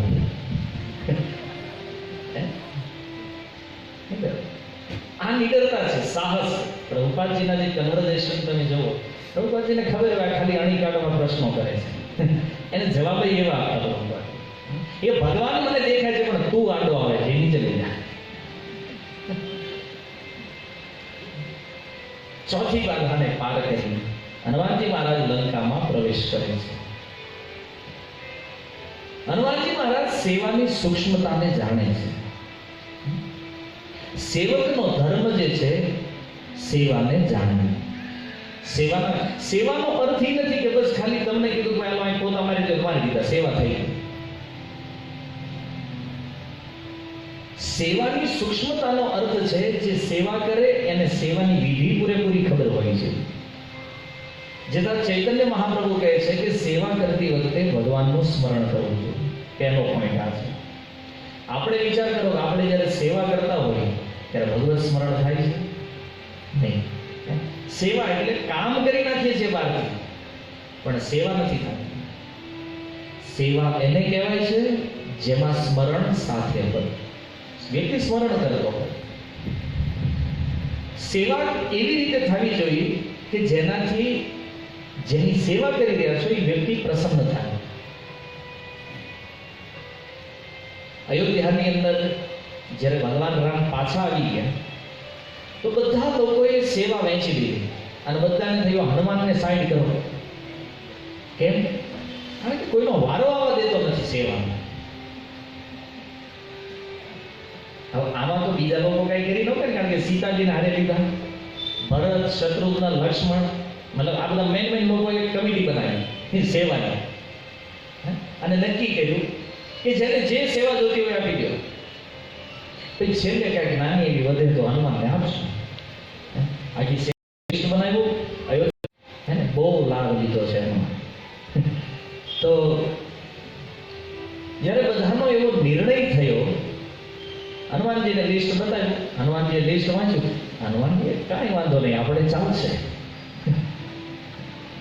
આ નિડરતા છે, સાહસ. પ્રભુપાદજીના જે કન્વર્ઝેશન તમે જુઓ, પ્રભુપાદજીને ખબર હોય ખાલી અણી કાઢવામાં પ્રશ્નો કરે છે, એને જવાબ એવા આપતા પ્રભુપાદ, એ ભગવાન મને દેખાય છે પણ તું આડો આવે છે, નીચે લઈ જા. ચોથી બાધાને પાર કરી હનુમાનજી મહારાજ લંકામાં પ્રવેશ કરે છે. હનુમાનજી મહારાજ સેવાની સૂક્ષ્મતાને જાણે છે. સેવકનો ધર્મ જે છે સેવાને જાણવી. સેવાનો અર્થ એ નથી કે બસ ખાલી તમને કીધું કે આલો અહીં પોતા મારી દે, મારી દીધા, સેવા થઈ ગઈ. સેવાની સૂક્ષ્મતાનો અર્થ છે જે સેવા કરે એને સેવાની વિધિ પૂરેપૂરી ખબર હોય છે. જેના ચૈતન્ય મહાપ્રભુ કહે છે કે સેવા કરતી વખતે ભગવાનનું સ્મરણ કરવું જોઈએ. પહેલો પોઈન્ટ આ છે. આપણે વિચાર કરો કે આપણે જ્યારે સેવા કરતા હોઈએ ત્યારે ભગવત સ્મરણ થાય છે? નહીં. સેવા એટલે કામ કરી નાખીએ છીએ બહારથી, પણ સેવા નથી થતી. સેવા એને કહેવાય છે જેમાં સ્મરણ સાથે હોય, વ્યક્તિ સ્મરણ કરતો હોય. સેવા એવી રીતે થવી જોઈએ કે જેનાથી જેની સેવા કરી રહ્યા છો એ વ્યક્તિ પ્રસન્ન થાય. અયોધ્યાની અંદર જ્યારે ભગવાન રામ પાછા આવી ગયા તો બધા લોકોએ સેવા વહેંચી દીધી અને બધાને થયું હનુમાનને સાઈડ કરો. કેમ? કારણ કે કોઈનો વારો આવવા દેતો નથી સેવામાં. હવે આમાં તો બીજા લોકો કઈ કરી ન કરે, કારણ કે સીતાજીને હારે લીધા, ભરત, શત્રુઘ્ન, લક્ષ્મણ, મતલબ આ બધા મેન લોકોએ કમિટી બનાવી સેવાની અને નક્કી કર્યું કે જેને જે સેવા જોતી હોય આપી દો. પછી છેલ્લે ક્યાંક નાની એવી વધે તો હનુમાનને આપશું. આખી લિસ્ટ બનાવ્યું, હે ને, બહુ લાભ લીધો છે એનો. તો જ્યારે બધાનો એવો નિર્ણય થયો, હનુમાનજીને લિસ્ટ બતાવ્યું, હનુમાનજીએ લિસ્ટ વાંચ્યું, હનુમાનજી કાંઈ વાંધો નહીં, આપણે ચાલશે.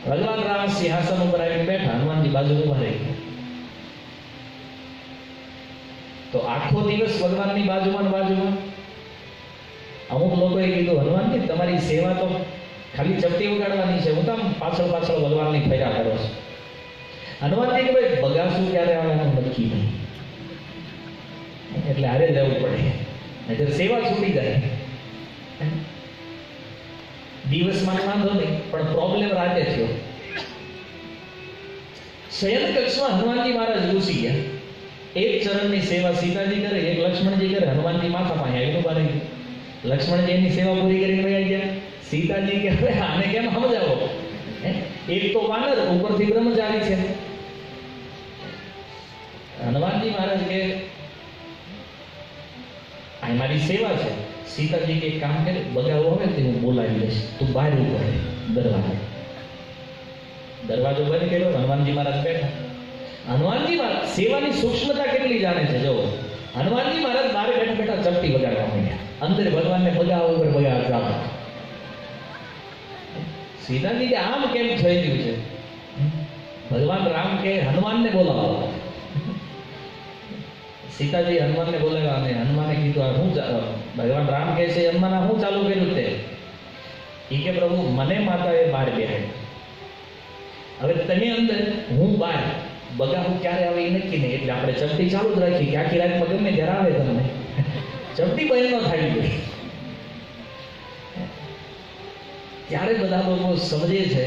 ભગવાન રામ સિંહાસન ઉપર આવીને બેઠા, હનુમાનજી બાજુ ઉભા રહી ગયા. તો આખો દિવસ ભગવાનની બાજુમાં અમુક લોકોએ કીધું, હનુમાનજી તમારી સેવા તો ખાલી ચપટી ઉગાડવાની છે, હું કામ પાછળ ભગવાનની ફર્યા કરો છો? હનુમાનજી કે ભાઈ બગાસું ક્યારે આવે એનું નક્કી નહીં, એટલે હારે જ રહેવું પડે, નહીંતર સેવા છૂટી જાય. દિવસમાં વાંધો નહીં, પણ પ્રોબ્લેમ રાતે થયો. શયન કક્ષમાં હનુમાનજી મહારાજ ઘૂસી ગયા. એક ચરણની સેવા સીતાજી કરે, એક લક્ષ્મણજી કરે, હનુમાનજી માથા પાસે આવીને ઉભા રહી ગયા. લક્ષ્મણજી એની સેવા પૂરી કરીને વહી ગયા. સીતાજી કે હવે આને કેમ સમજાવો? એક તો વાનર, ઉપરથી બ્રહ્મચારી છે. હનુમાનજી મહારાજ કે આ મારી સેવા છે, સીતાજી કે એક કામ કરે, બગાવો આવે તે હું બોલાવી લઈશ, તું બહાર ઉભો રહે દરવાજે. દરવાજો બંધ કર્યો, હનુમાનજી મહારાજ બેઠા. હનુમાનજી મહારાજ સેવાની સૂક્ષ્મતા કેટલી જાણે છે જો. હનુમાનજી મહારાજ બહાર બેઠા બેઠા ચપટી વગાડવા માંડ્યા. અંદર ભગવાનને બગાવ ઉપર બગાવ ચાલો. સીતાજી કે આમ કેમ થઈ ગયું છે? ભગવાન રામ કે હનુમાનને બોલાવો. સીતાજી હનુમાનને બોલાવ્યા અને હનુમાને કીધું આ હું ભગવાન રામ કહે છે હનુમાન આ હું ચાલુ કર્યું તે? એ કે પ્રભુ મને માતાએ બહાર બેહાડ્યો, હવે તમે અંદર હું બહાર, બગાવું ક્યારે આવે એ નક્કી નહીં, એટલે આપણે ચપટી ચાલુ જ રાખી કે આખી રાતમાં ગમે ત્યારે આવે તમને ચપટી બંધ ન થાય ગઈ. ત્યારે બધા લોકો સમજે છે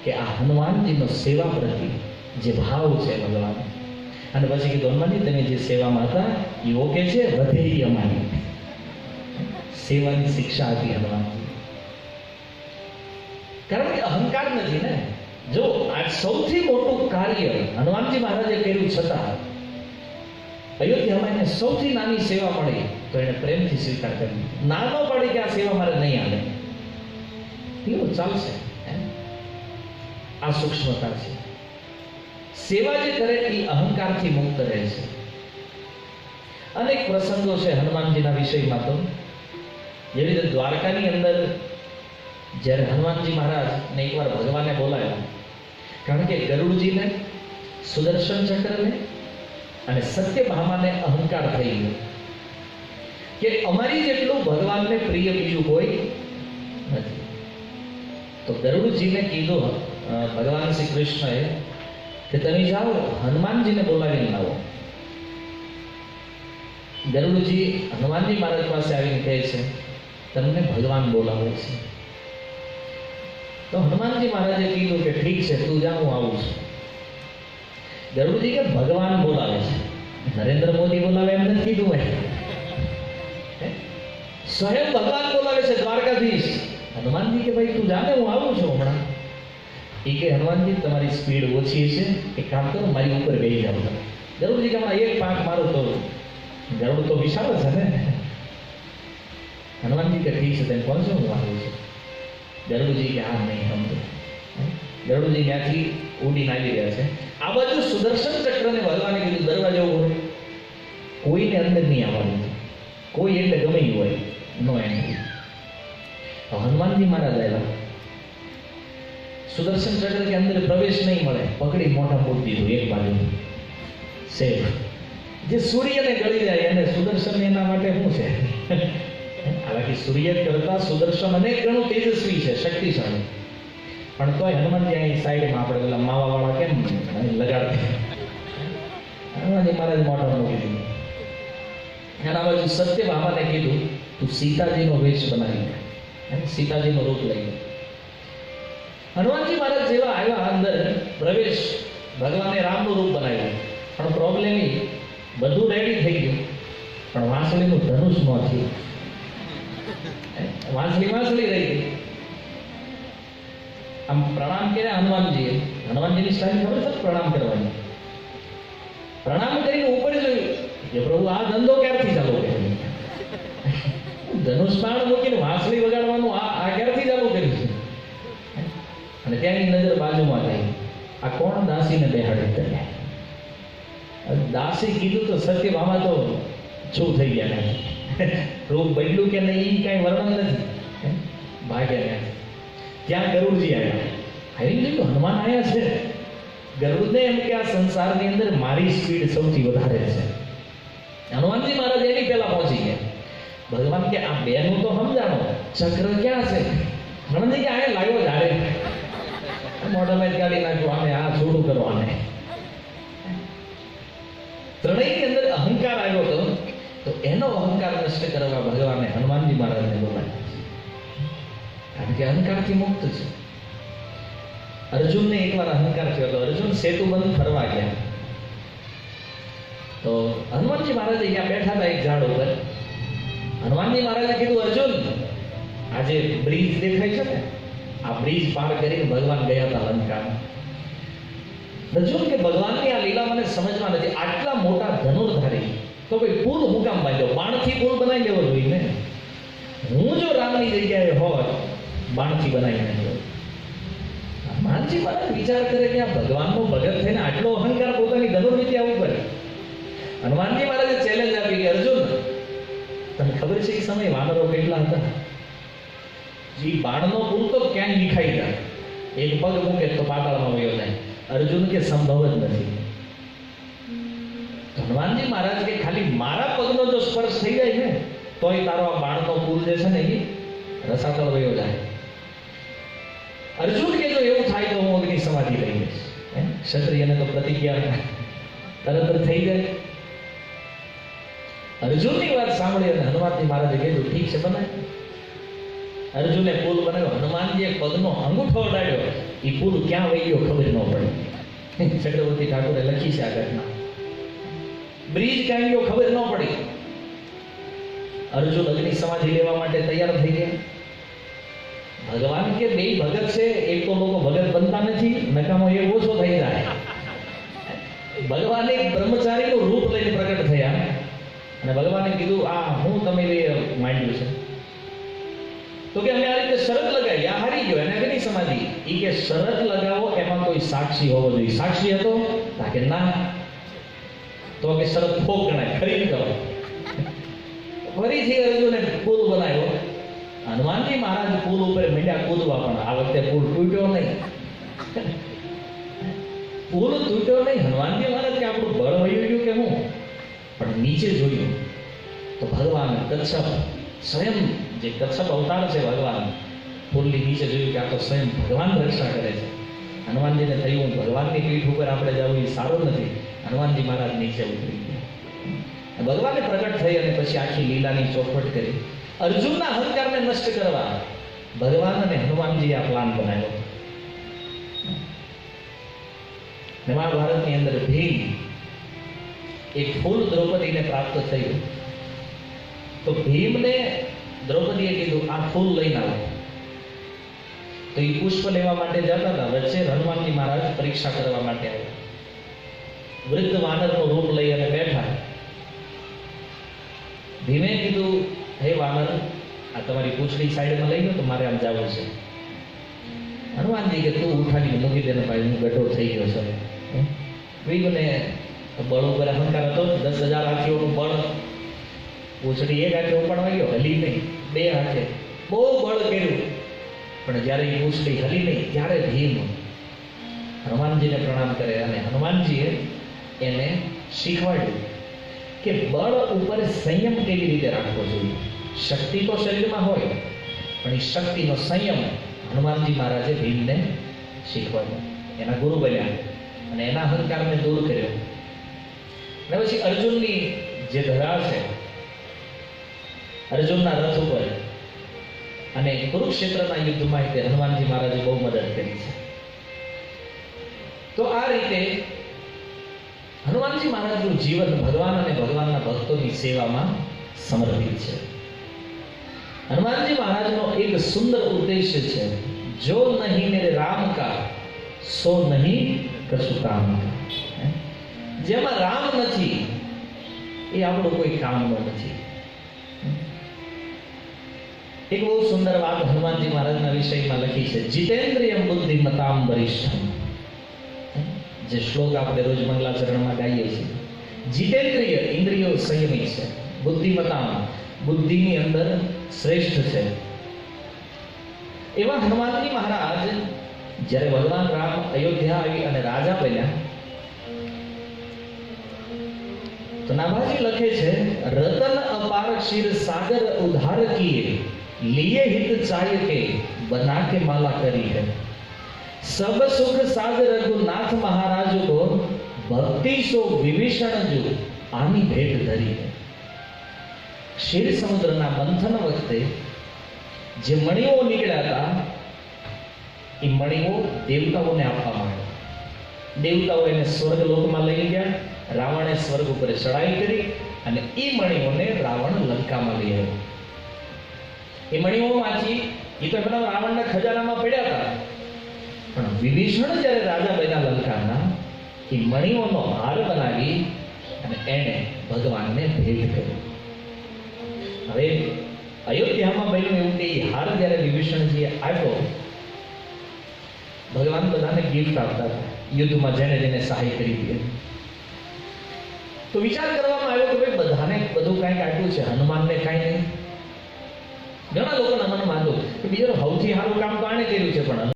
કે આ હનુમાનજીનો સેવા પ્રતિ જે ભાવ છે ભગવાન. અને પછી કીધું હનુમાનજી તમે જે સેવામાં હતા એ ઓકે છે, વધેરી અમારી સેવાની શિક્ષા હતી હનુમાનજી. કારણ કે અહંકાર નથી ને. જો આ સૌથી મોટું કાર્ય હનુમાનજી મહારાજે કર્યું છતાં અયોધ્યામાં એને સૌથી નાની સેવા મળી તો એને પ્રેમથી સ્વીકાર કરી. નાનો પડી કે આ સેવા મારે નહીં આવે, એવું ચાલશે. આ સૂક્ષ્મતા છે. સેવા જે કરે એ અહંકારથી મુક્ત રહે છે. અનેક પ્રસંગો છે હનુમાનજીના વિષયમાં તો. જેવી રીતે દ્વારકાની અંદર જ્યારે હનુમાનજી મહારાજને એકવાર ભગવાને બોલાવ્યા, કારણ કે ગરુડજીને, સુદર્શન ચક્રને અને સત્યભામાને અહંકાર થઈ ગયો કે અમારી જેટલું ભગવાનને પ્રિય બીજું કોઈ નથી. તો ગરુડજીને કીધું ભગવાન શ્રી કૃષ્ણએ કે તમે જાઓ હનુમાનજીને બોલાવીને લાવો. ગરુડજી હનુમાનજી મહારાજ પાસે આવીને કહે છે તમને ભગવાન બોલાવે છે. તો હનુમાનજી મહારાજે કીધું કે ઠીક છે તું જા હું આવું છું. ગરુડજી કે ભગવાન બોલાવે છે, નરેન્દ્ર મોદી બોલાવે એમ નથી કીધું હોય, સ્વયં ભગવાન બોલાવે છે દ્વારકાધીશ. હનુમાનજી કે ભાઈ તું જાને હું આવું છું હમણાં. એ કે હનુમાનજી તમારી સ્પીડ ઓછી છે, એક કામ કરો મારી ઉપર બેસી જાવ. ગરુડજી કે હમણાં એક પાંખ મારું તો ગરુડ તો વિશાળ છે ને. હનુમાનજી કે ઠીક છે તેમ કોણ છો હું આવું છું. ગરુડજી કે હા નહીં સમજો. ગરુડજી ત્યાંથી ઉડીને આવી રહ્યા છે. આ બાજુ સુદર્શન ચક્રને ભગવાને કીધું દરવાજો ઉભો, કોઈને અંદર નહીં આવવાનું, કોઈ એટલે ગમે હોય નો એન્ટ્રી. હનુમાનજી મહારાજ આવ્યા. સુદર્શન ચક્ર કે અંદર પ્રવેશ નહીં મળે, પકડી મોઢા મૂકી દીધું એક બાજુ સેફ. જે સૂર્યને ગળી જાય અને સુદર્શન એના માટે શું છે? હાલાકી સૂર્ય કરતા સુદર્શન અનેક ગણું તેજસ્વી છે, શક્તિશાળી, પણ તોય હનુમાનજી અહીં સાઈડમાં આપણે પેલા માવા વાળા કેમ લગાડते હનુમાનજી મહારાજ મોઢા મૂકી દીધું. એના બાજુ સત્યભામાને કીધું તું સીતાજીનો વેશ બનાવી, સીતાજીનું રૂપ લઈ. હનુમાનજી મહારાજ જેવા આવ્યા અંદર પ્રવેશ, ભગવાને રામનું રૂપ બનાવ્યું. પણ પ્રોબ્લેમ એ બધું રેડી થઈ ગયું પણ વાંસળીનું ધનુષ ન થયું. વાંસળી રહી ગઈ. આમ પ્રણામ કર્યા હનુમાનજીએ. હનુમાનજીની સ્ટાઇલ ખબર છે પ્રણામ કરવાની. પ્રણામ કરીને ઉપર જોયું કે પ્રભુ આ ધંધો ક્યારથી ચાલુ કર્યો? ધનુષ બાણ મૂકીને વાંસળી વગાડવાનું આ ક્યારથી ચાલુ કર્યું છે? અને ત્યાંની નજર બાજુમાં ગઈ, આ કોણ દાસીને બેહાડી કરે? દાસી કીધું તો સત્યભામા તો શું થઈ ગયા ને, રૂપ બદલ્યું કે નહીં એ કાંઈ વર્ણન નથી. ભાગ્યા ત્યાં ગરુડજી આવ્યા. આવીને જોયું હનુમાન આવ્યા છે. ગરુડને એમ કે આ સંસારની અંદર મારી સ્પીડ સૌથી વધારે છે. હનુમાનજી મહારાજ એની પહેલા પહોંચી ગયા. ભગવાન કે આ બેનું તો સમજાણો, ચક્ર ક્યાં છે? હનુમાનજી કે આ લાવ્યો જાડે મોઢામાં કાઢી નાખ્યું, આને આ છોડું કરવાને. ત્રણેયની અંદર અહંકાર આવ્યો હતો, તો એનો અહંકાર નષ્ટ કરવા ભગવાને હનુમાનજી મહારાજને બોલાવ્યા. કારણ કે અહંકારથી મુક્ત છે. અર્જુનને એકવાર અહંકાર થયો હતો. અર્જુન સેતુબંધ ફરવા ગયા તો હનુમાનજી મહારાજ અહીંયા બેઠા હતા એક ઝાડ ઉપર. હનુમાનજી મહારાજે કીધું અર્જુન આ જે બ્રિજ દેખાય છે ને, આ બ્રિજ પાર કરીને ભગવાન ગયા હતા લંકામાં. અર્જુન કે ભગવાનની આ લીલા મને સમજમાં નથી. આટલા મોટા ધનુર્ધારી તો ભાઈ પુલ હું કામ બાંધ્યો? બાણથી પુલ બનાવી લેવો જોઈએ ને. હું જો રામની જગ્યાએ હોત, બાણથી બનાવી નાખ્યો. હનુમાનજી મહારાજ વિચાર કરે કે આ ભગવાનનો ભગત થઈને આટલો અહંકાર પોતાની ધનુર્વિદ્યા ઉપર. હનુમાનજી મહારાજે ચેલેન્જ આપી કે અર્જુન, તને ખબર છે એ સમયે વાનરો કેટલા હતા? જે બાણનો પુલ તો ક્યાંય વિખાઈ જાય, એક પગ મૂકે તો પાતાળમાં વયો જાય. અર્જુન કે સંભવ જ નથી. હનુમાનજી મહારાજ કે ખાલી મારા પગનો જો સ્પર્શ થઈ જાય ને તોય તારો આ બાણનો પુલ જે છે ને એ રસાતળ વયો જાય. અર્જુન કે જો એવું થાય તો હું અગ્નિ સમાધિ લઈ લઈશ. ક્ષત્રિયને તો પ્રતિજ્ઞા તરત જ થઈ જાય. અર્જુનની વાત સાંભળી અને હનુમાનજી મહારાજે કીધું ઠીક છે બનાય. અર્જુને પુલ બનાવ્યો. હનુમાનજીએ પગનો અંગૂઠો અડાડ્યો, એ પુલ ક્યાં વહી ગયો ખબર ન પડી. ચક્રવર્તી ઠાકોરે લખી છે આ ઘટના. બ્રિજ ક્યાં ગયો ખબર ન પડી. અર્જુન અગ્નિ સમાધિ લેવા માટે તૈયાર થઈ ગયા. ભગવાન કે બે ભગત છે, એક તો લોકો ભગત બનતા નથી, નકામો એક ઓછો થઈ જાય. ભગવાન એક બ્રહ્મચારીનું રૂપ લઈને પ્રગટ થયા અને ભગવાને કીધું આ હું તમે માંડ્યું છે? તો કે અમે આ રીતે શરત લગાવી, આ હારી ગયો એને અગ્નિ સમાધિ. એ કે શરત લગાવો એમાં કોઈ સાક્ષી હોવો જોઈએ. સાક્ષી હતો? કે ના. તો કે શરત ફોક ગણાય, ખરીદ કરો. ફરીથી અર્જુને પુલ બનાવ્યો. હનુમાનજી મહારાજ પુલ ઉપર મીંડ્યા કૂદવા, પણ આ વખતે પુલ તૂટ્યો નહીં. પુલ તૂટ્યો નહીં. હનુમાનજી મહારાજ કે આપણું બળ વયું ગયું કે હું? પણ નીચે જોયું તો ભગવાન કચ્છપ સ્વયં, જે કચ્છપ અવતાર છે ભગવાન, પુલની નીચે જોયું કે આ તો સ્વયં ભગવાન રક્ષા કરે છે. હનુમાનજીને થયું ભગવાનની પીઠ ઉપર આપણે જવું એ સારું નથી. હનુમાનજી મહારાજ નીચે ઉતરી ગયા. ભગવાને પ્રગટ થઈ અને પછી આખી લીલાની ચોખવટ કરી. અર્જુનના અહંકારને નષ્ટ કરવા ભગવાન અને હનુમાનજી આ પ્લાન બનાવ્યો. મહાભારતની અંદર ભીમ એક ફૂલ દ્રૌપદીને પ્રાપ્ત થયું. તો ભીમને દ્રૌપદીએ કીધું આ ફૂલ લઈને આવો. તો એ પુષ્પ લેવા માટે જતા હતા. વચ્ચે હનુમાનજી મહારાજ પરીક્ષા કરવા માટે આવ્યા. વૃદ્ધ વાનરનું રૂપ લઈ અને બેઠા. ભીમે કીધું હે વાનર, આ તમારી પૂંછડી સાઈડમાં લઈ લો તો મારે આમ જવું છે. હનુમાનજી કે તું ઉઠાડીને મૂકી દે ને ભાઈ, હું ગઢો થઈ ગયો છું. ભીમને બળ ઉપર અહંકાર હતો. 10,000 હાથીઓનું બળ. પૂંછડી એક હાથે ઉપાડવા ગયો, હલી નહીં. 2 હાથે બહુ બળ કર્યું, પણ જ્યારે એ પૂંછડી હલી નહીં ત્યારે ભીમ હનુમાનજીને પ્રણામ કરે અને હનુમાનજીએ એને શીખવાડ્યું કે બળ ઉપર સંયમ કેવી રીતે રાખવો જોઈએ. શક્તિ તો શરીરમાં હોય, પણ એ શક્તિનો સંયમ હનુમાનજી મહારાજે ભીમને શીખવાડ્યો. એના ગુરુ બન્યા અને એના અહંકારને દૂર કર્યો. અને પછી અર્જુનની જે ધરા છે, અર્જુનના રથ ઉપર અને કુરુક્ષેત્રના યુદ્ધમાં તે હનુમાનજી મહારાજે બહુ મદદ કરી છે. તો આ રીતે હનુમાનજી મહારાજનું જીવન ભગવાન અને ભગવાનના ભક્તોની સેવામાં સમર્પિત છે. હનુમાનજી મહારાજનો એક સુંદર ઉદ્દેશ્ય છે, જો નહીં મેરે રામ કા સો નહીં કશું કામ કા. જેમાં રામ નથી એ આપણું કોઈ કામનો નથી. એક બહુ સુંદર વાત હનુમાનજી મહારાજના વિષયમાં લખી છે. જીતેન્દ્રિયમ બુદ્ધિમતામ વરિષ્ઠમ. જે શ્લોક આપણે રોજ મંગલાચરણમાં ગાઈએ છીએ. જીતેન્દ્રિય, ઇન્દ્રિયો સંયમી છે. બુદ્ધિમતામ, બુદ્ધિની અંદર શ્રેષ્ઠ છે. એવા હનુમાનજી મહારાજ જ્યારે ભગવાન રામ અયોધ્યા આવી અને રાજા બન્યા, તો નાભાજી લખે છે, રતન અપાર ક્ષીર સાગર ઉધાર કિએ, लिए हित चाय के बना के माला करी है, सब सुख साध रघुनाथ महाराज को भक्ति सो विभीषण जो आनी भेट धरी है. ક્ષીર સમુદ્રના મંથન વખતે જે મણીઓ નીકળ્યા હતા એ મણીઓ દેવતાઓને આપવામાં આવ્યા. દેવતાઓ એને સ્વર્ગલોકમાં લઈ ગયા. રાવણે સ્વર્ગ ઉપર ચડાઈ કરી અને એ મણીઓને રાવણ લંકામાં લઈ આવ્યો. એ મણીઓમાંથી એ તો બધા રાવણના ખજાનામાં પડ્યા હતા, પણ વિભીષણ જ્યારે રાજા બન્યા લંકાના, એ મણીઓનો હાર બનાવી અને એને ભગવાનને ભેટ કર્યો. હવે અયોધ્યામાં બન્યું એવું કે એ હાર જ્યારે વિભીષણજીએ આપ્યો, ભગવાન બધાને ગિફ્ટ આપતા હતા યુદ્ધમાં જેને જેને સહાય કરી હતી. તો વિચાર કરવામાં આવ્યો કે ભાઈ બધાને બધું કાંઈક આપ્યું છે, હનુમાનને કાંઈ નહીં. ઘણા લોકોના મનમાં હતું કે બીજો સૌથી સારું કામ તો આણે કર્યું છે, પણ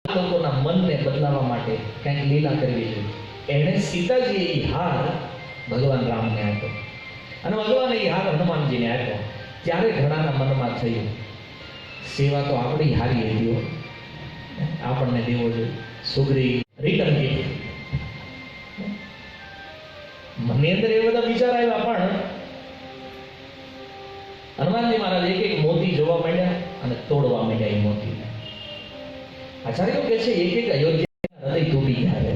લોકોના મનને બદલાવવા માટે કંઈક લીલા કરવી જોઈએ. એણે સીતાજીએ એ હાર ભગવાન રામને આપ્યો અને ભગવાને એ હાર હનુમાનજીને આપ્યો. ત્યારે ઘણાના મનમાં થયું સેવા તો આપણી હારી હતી, આપણને દેવો જોઈએ. Sugriva return gift. મને અંદર એ બધા વિચાર આવ્યા, પણ હનુમાનજી મહારાજ એક એક મોતી જોવા માંડ્યા અને તોડવા માંડ્યા એ મોતી. આચાર્યો કહે છે એક એક અયોધ્યા હૃદય તૂટી જાય.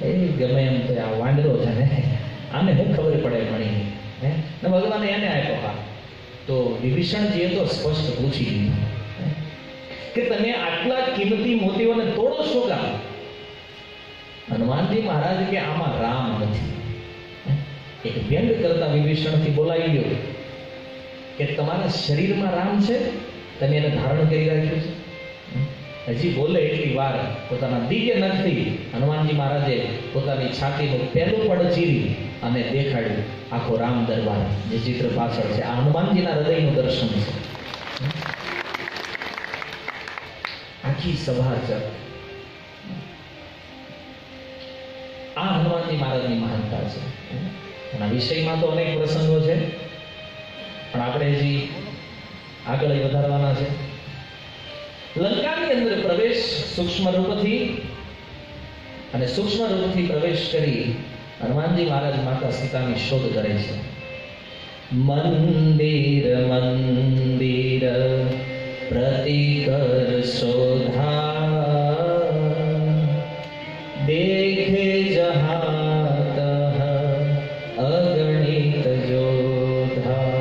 એ ગમે એમ તો આ વાંદરો છે ને, આને શું ખબર પડે મણી હે ને ભગવાને એને આપ્યો હા. તો વિભીષણજીએ તો સ્પષ્ટ પૂછી દીધું કે તમે આટલા કિંમતી મોતીઓને તોડો છો કામ? હનુમાનજી મહારાજ કે આમાં રામ નથી. એક વ્યંગ કરતા વિભીષણથી બોલાવી ગયો કે તમારા શરીરમાં રામ છે, તમે એને ધારણ કરી રાખ્યું છે. હજી બોલે એટલી વાર પોતાના દિવ્ય નખથી હનુમાનજી મહારાજે પોતાની છાતીનું પહેલું પડ ચીરી અને દેખાડ્યું આખો રામ દરબાર જે ચિત્ર પાછળ છે. આ હનુમાનજીના હૃદયનું દર્શન છે. આખી સભા છે. આ હનુમાનજી મહારાજની મહાનતા છે. એના વિષયમાં તો અનેક પ્રસંગો છે, પણ આપણે હજી આગળ વધારવાના છે. લંકાની અંદર પ્રવેશ સૂક્ષ્મ રૂપથી અને સૂક્ષ્મ રૂપથી પ્રવેશ કરી હનુમાનજી મહારાજ માતા સીતાની શોધ કરે છે. મંદિર મંદિર પ્રતિકર શોધા દેખે જહાત અગણિત જોધા.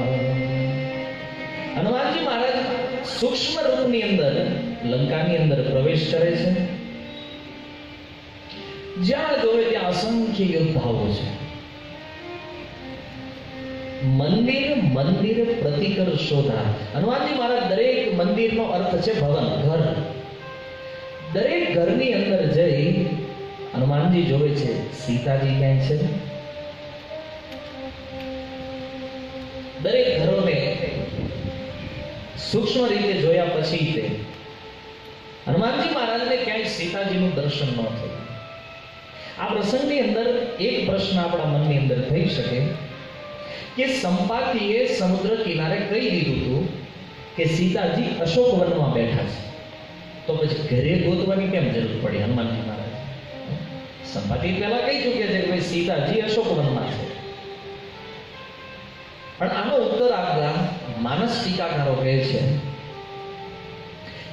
હનુમાનજી મહારાજ સૂક્ષ્મ રૂપની અંદર લંકાની અંદર પ્રવેશ કરે છે. જ્યાં જોવે ત્યાં અસંખ્ય યોદ્ધાઓ છે. મંદિર મંદિર પ્રતિકર શોધા. હનુમાનજી મહારાજ દરેક મંદિરનો અર્થ છે ભવન, ઘર. દરેક ઘરની અંદર જઈ હનુમાનજી જોવે છે સીતાજી ક્યાંય છે. દરેક ઘરોને સૂક્ષ્મ રીતે જોયા પછી તે હનુમાનજી મહારાજને ક્યાંય સીતાજીનું દર્શન ન થયું. આ પ્રસંગની અંદર એક પ્રશ્ન આપણા મનની અંદર થઈ શકે કે સંપાતિએ સમુદ્ર કિનારે કહી દીધું હતું કે સીતાજી અશોક વનમાં બેઠા છે, તો પછી ઘરે ગોતવાની કેમ જરૂર પડી હનુમાનજી મહારાજ? સંપાતિ પહેલા કહી ચૂક્યા છે કે ભાઈ સીતાજી અશોક વનમાં છે. પણ આનો ઉત્તર આપતા માનસ ટીકાકારો કહે છે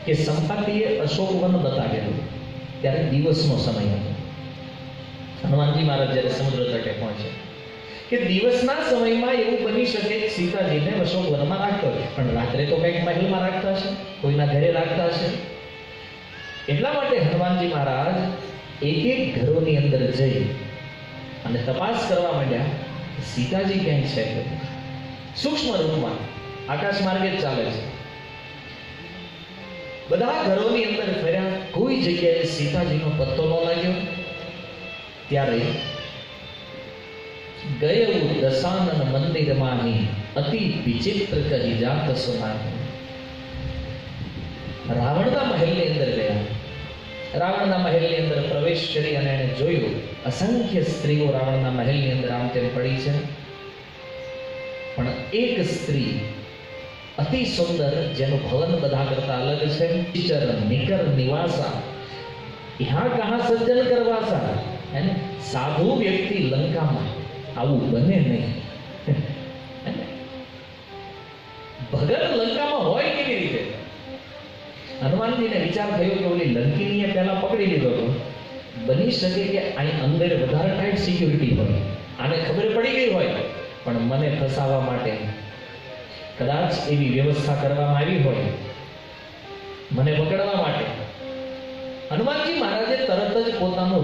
કે સંપાતિએ અશોક વન બતાવેલું ત્યારે દિવસનો સમય હતો. હનુમાનજી મહારાજ જ્યારે સમુદ્ર તટે પહોંચે કે દિવસના સમયમાં એવું બની શકે કે સીતાજીને અશોક વનમાં રાખતો હોય, પણ રાત્રે તો કંઈક મહેલમાં રાખતા હશે, કોઈના ઘરે રાખતા હશે. એટલા માટે હનુમાનજી મહારાજ એક એક ઘરોની અંદર જઈ અને તપાસ કરવા માંડ્યા સીતાજી ક્યાંય છે કે. સૂક્ષ્મ રૂપમાં આકાશ માર્ગે જ ચાલે છે. બધા ઘરોની અંદર ફર્યા, કોઈ જગ્યાએ સીતાજીનો પત્તો ન લાગ્યો. ત્યારે ગયું દશાનન મંદિરમાંની અતિ વિચિત્ર કહી જાત સુનાની. રાવણના મહેલની અંદર ગયા. રાવણના મહેલની અંદર પ્રવેશ કરી અને એને જોયું અસંખ્ય સ્ત્રીઓ રાવણના મહેલની અંદર આમ તેમ પડી છે, પણ એક સ્ત્રી અતિ સુંદર જેનું ભવન બધા કરતા અલગ છે. ચર નિકર નિવાસા યહાં કહા સજ્જન કરવાસા. એને સાધુ વ્યક્તિ લંકામાં આવું બને નહીં. ભગત લંકામાં હોય કેવી રીતે? હનુમાનજીને વિચાર થયો કે ઓલી લંકીનીએ પહેલા પકડી લીધો હતો, બની શકે કે અહીં અંદર વધારે ટાઈટ સિક્યુરિટી હોય, આને ખબર પડી ગઈ હોય, પણ મને ફસાવવા માટે કદાચ એવી વ્યવસ્થા કરવામાં આવી હોય મને પકડવા માટે. હનુમાનજી મહારાજે તરત જ પોતાનું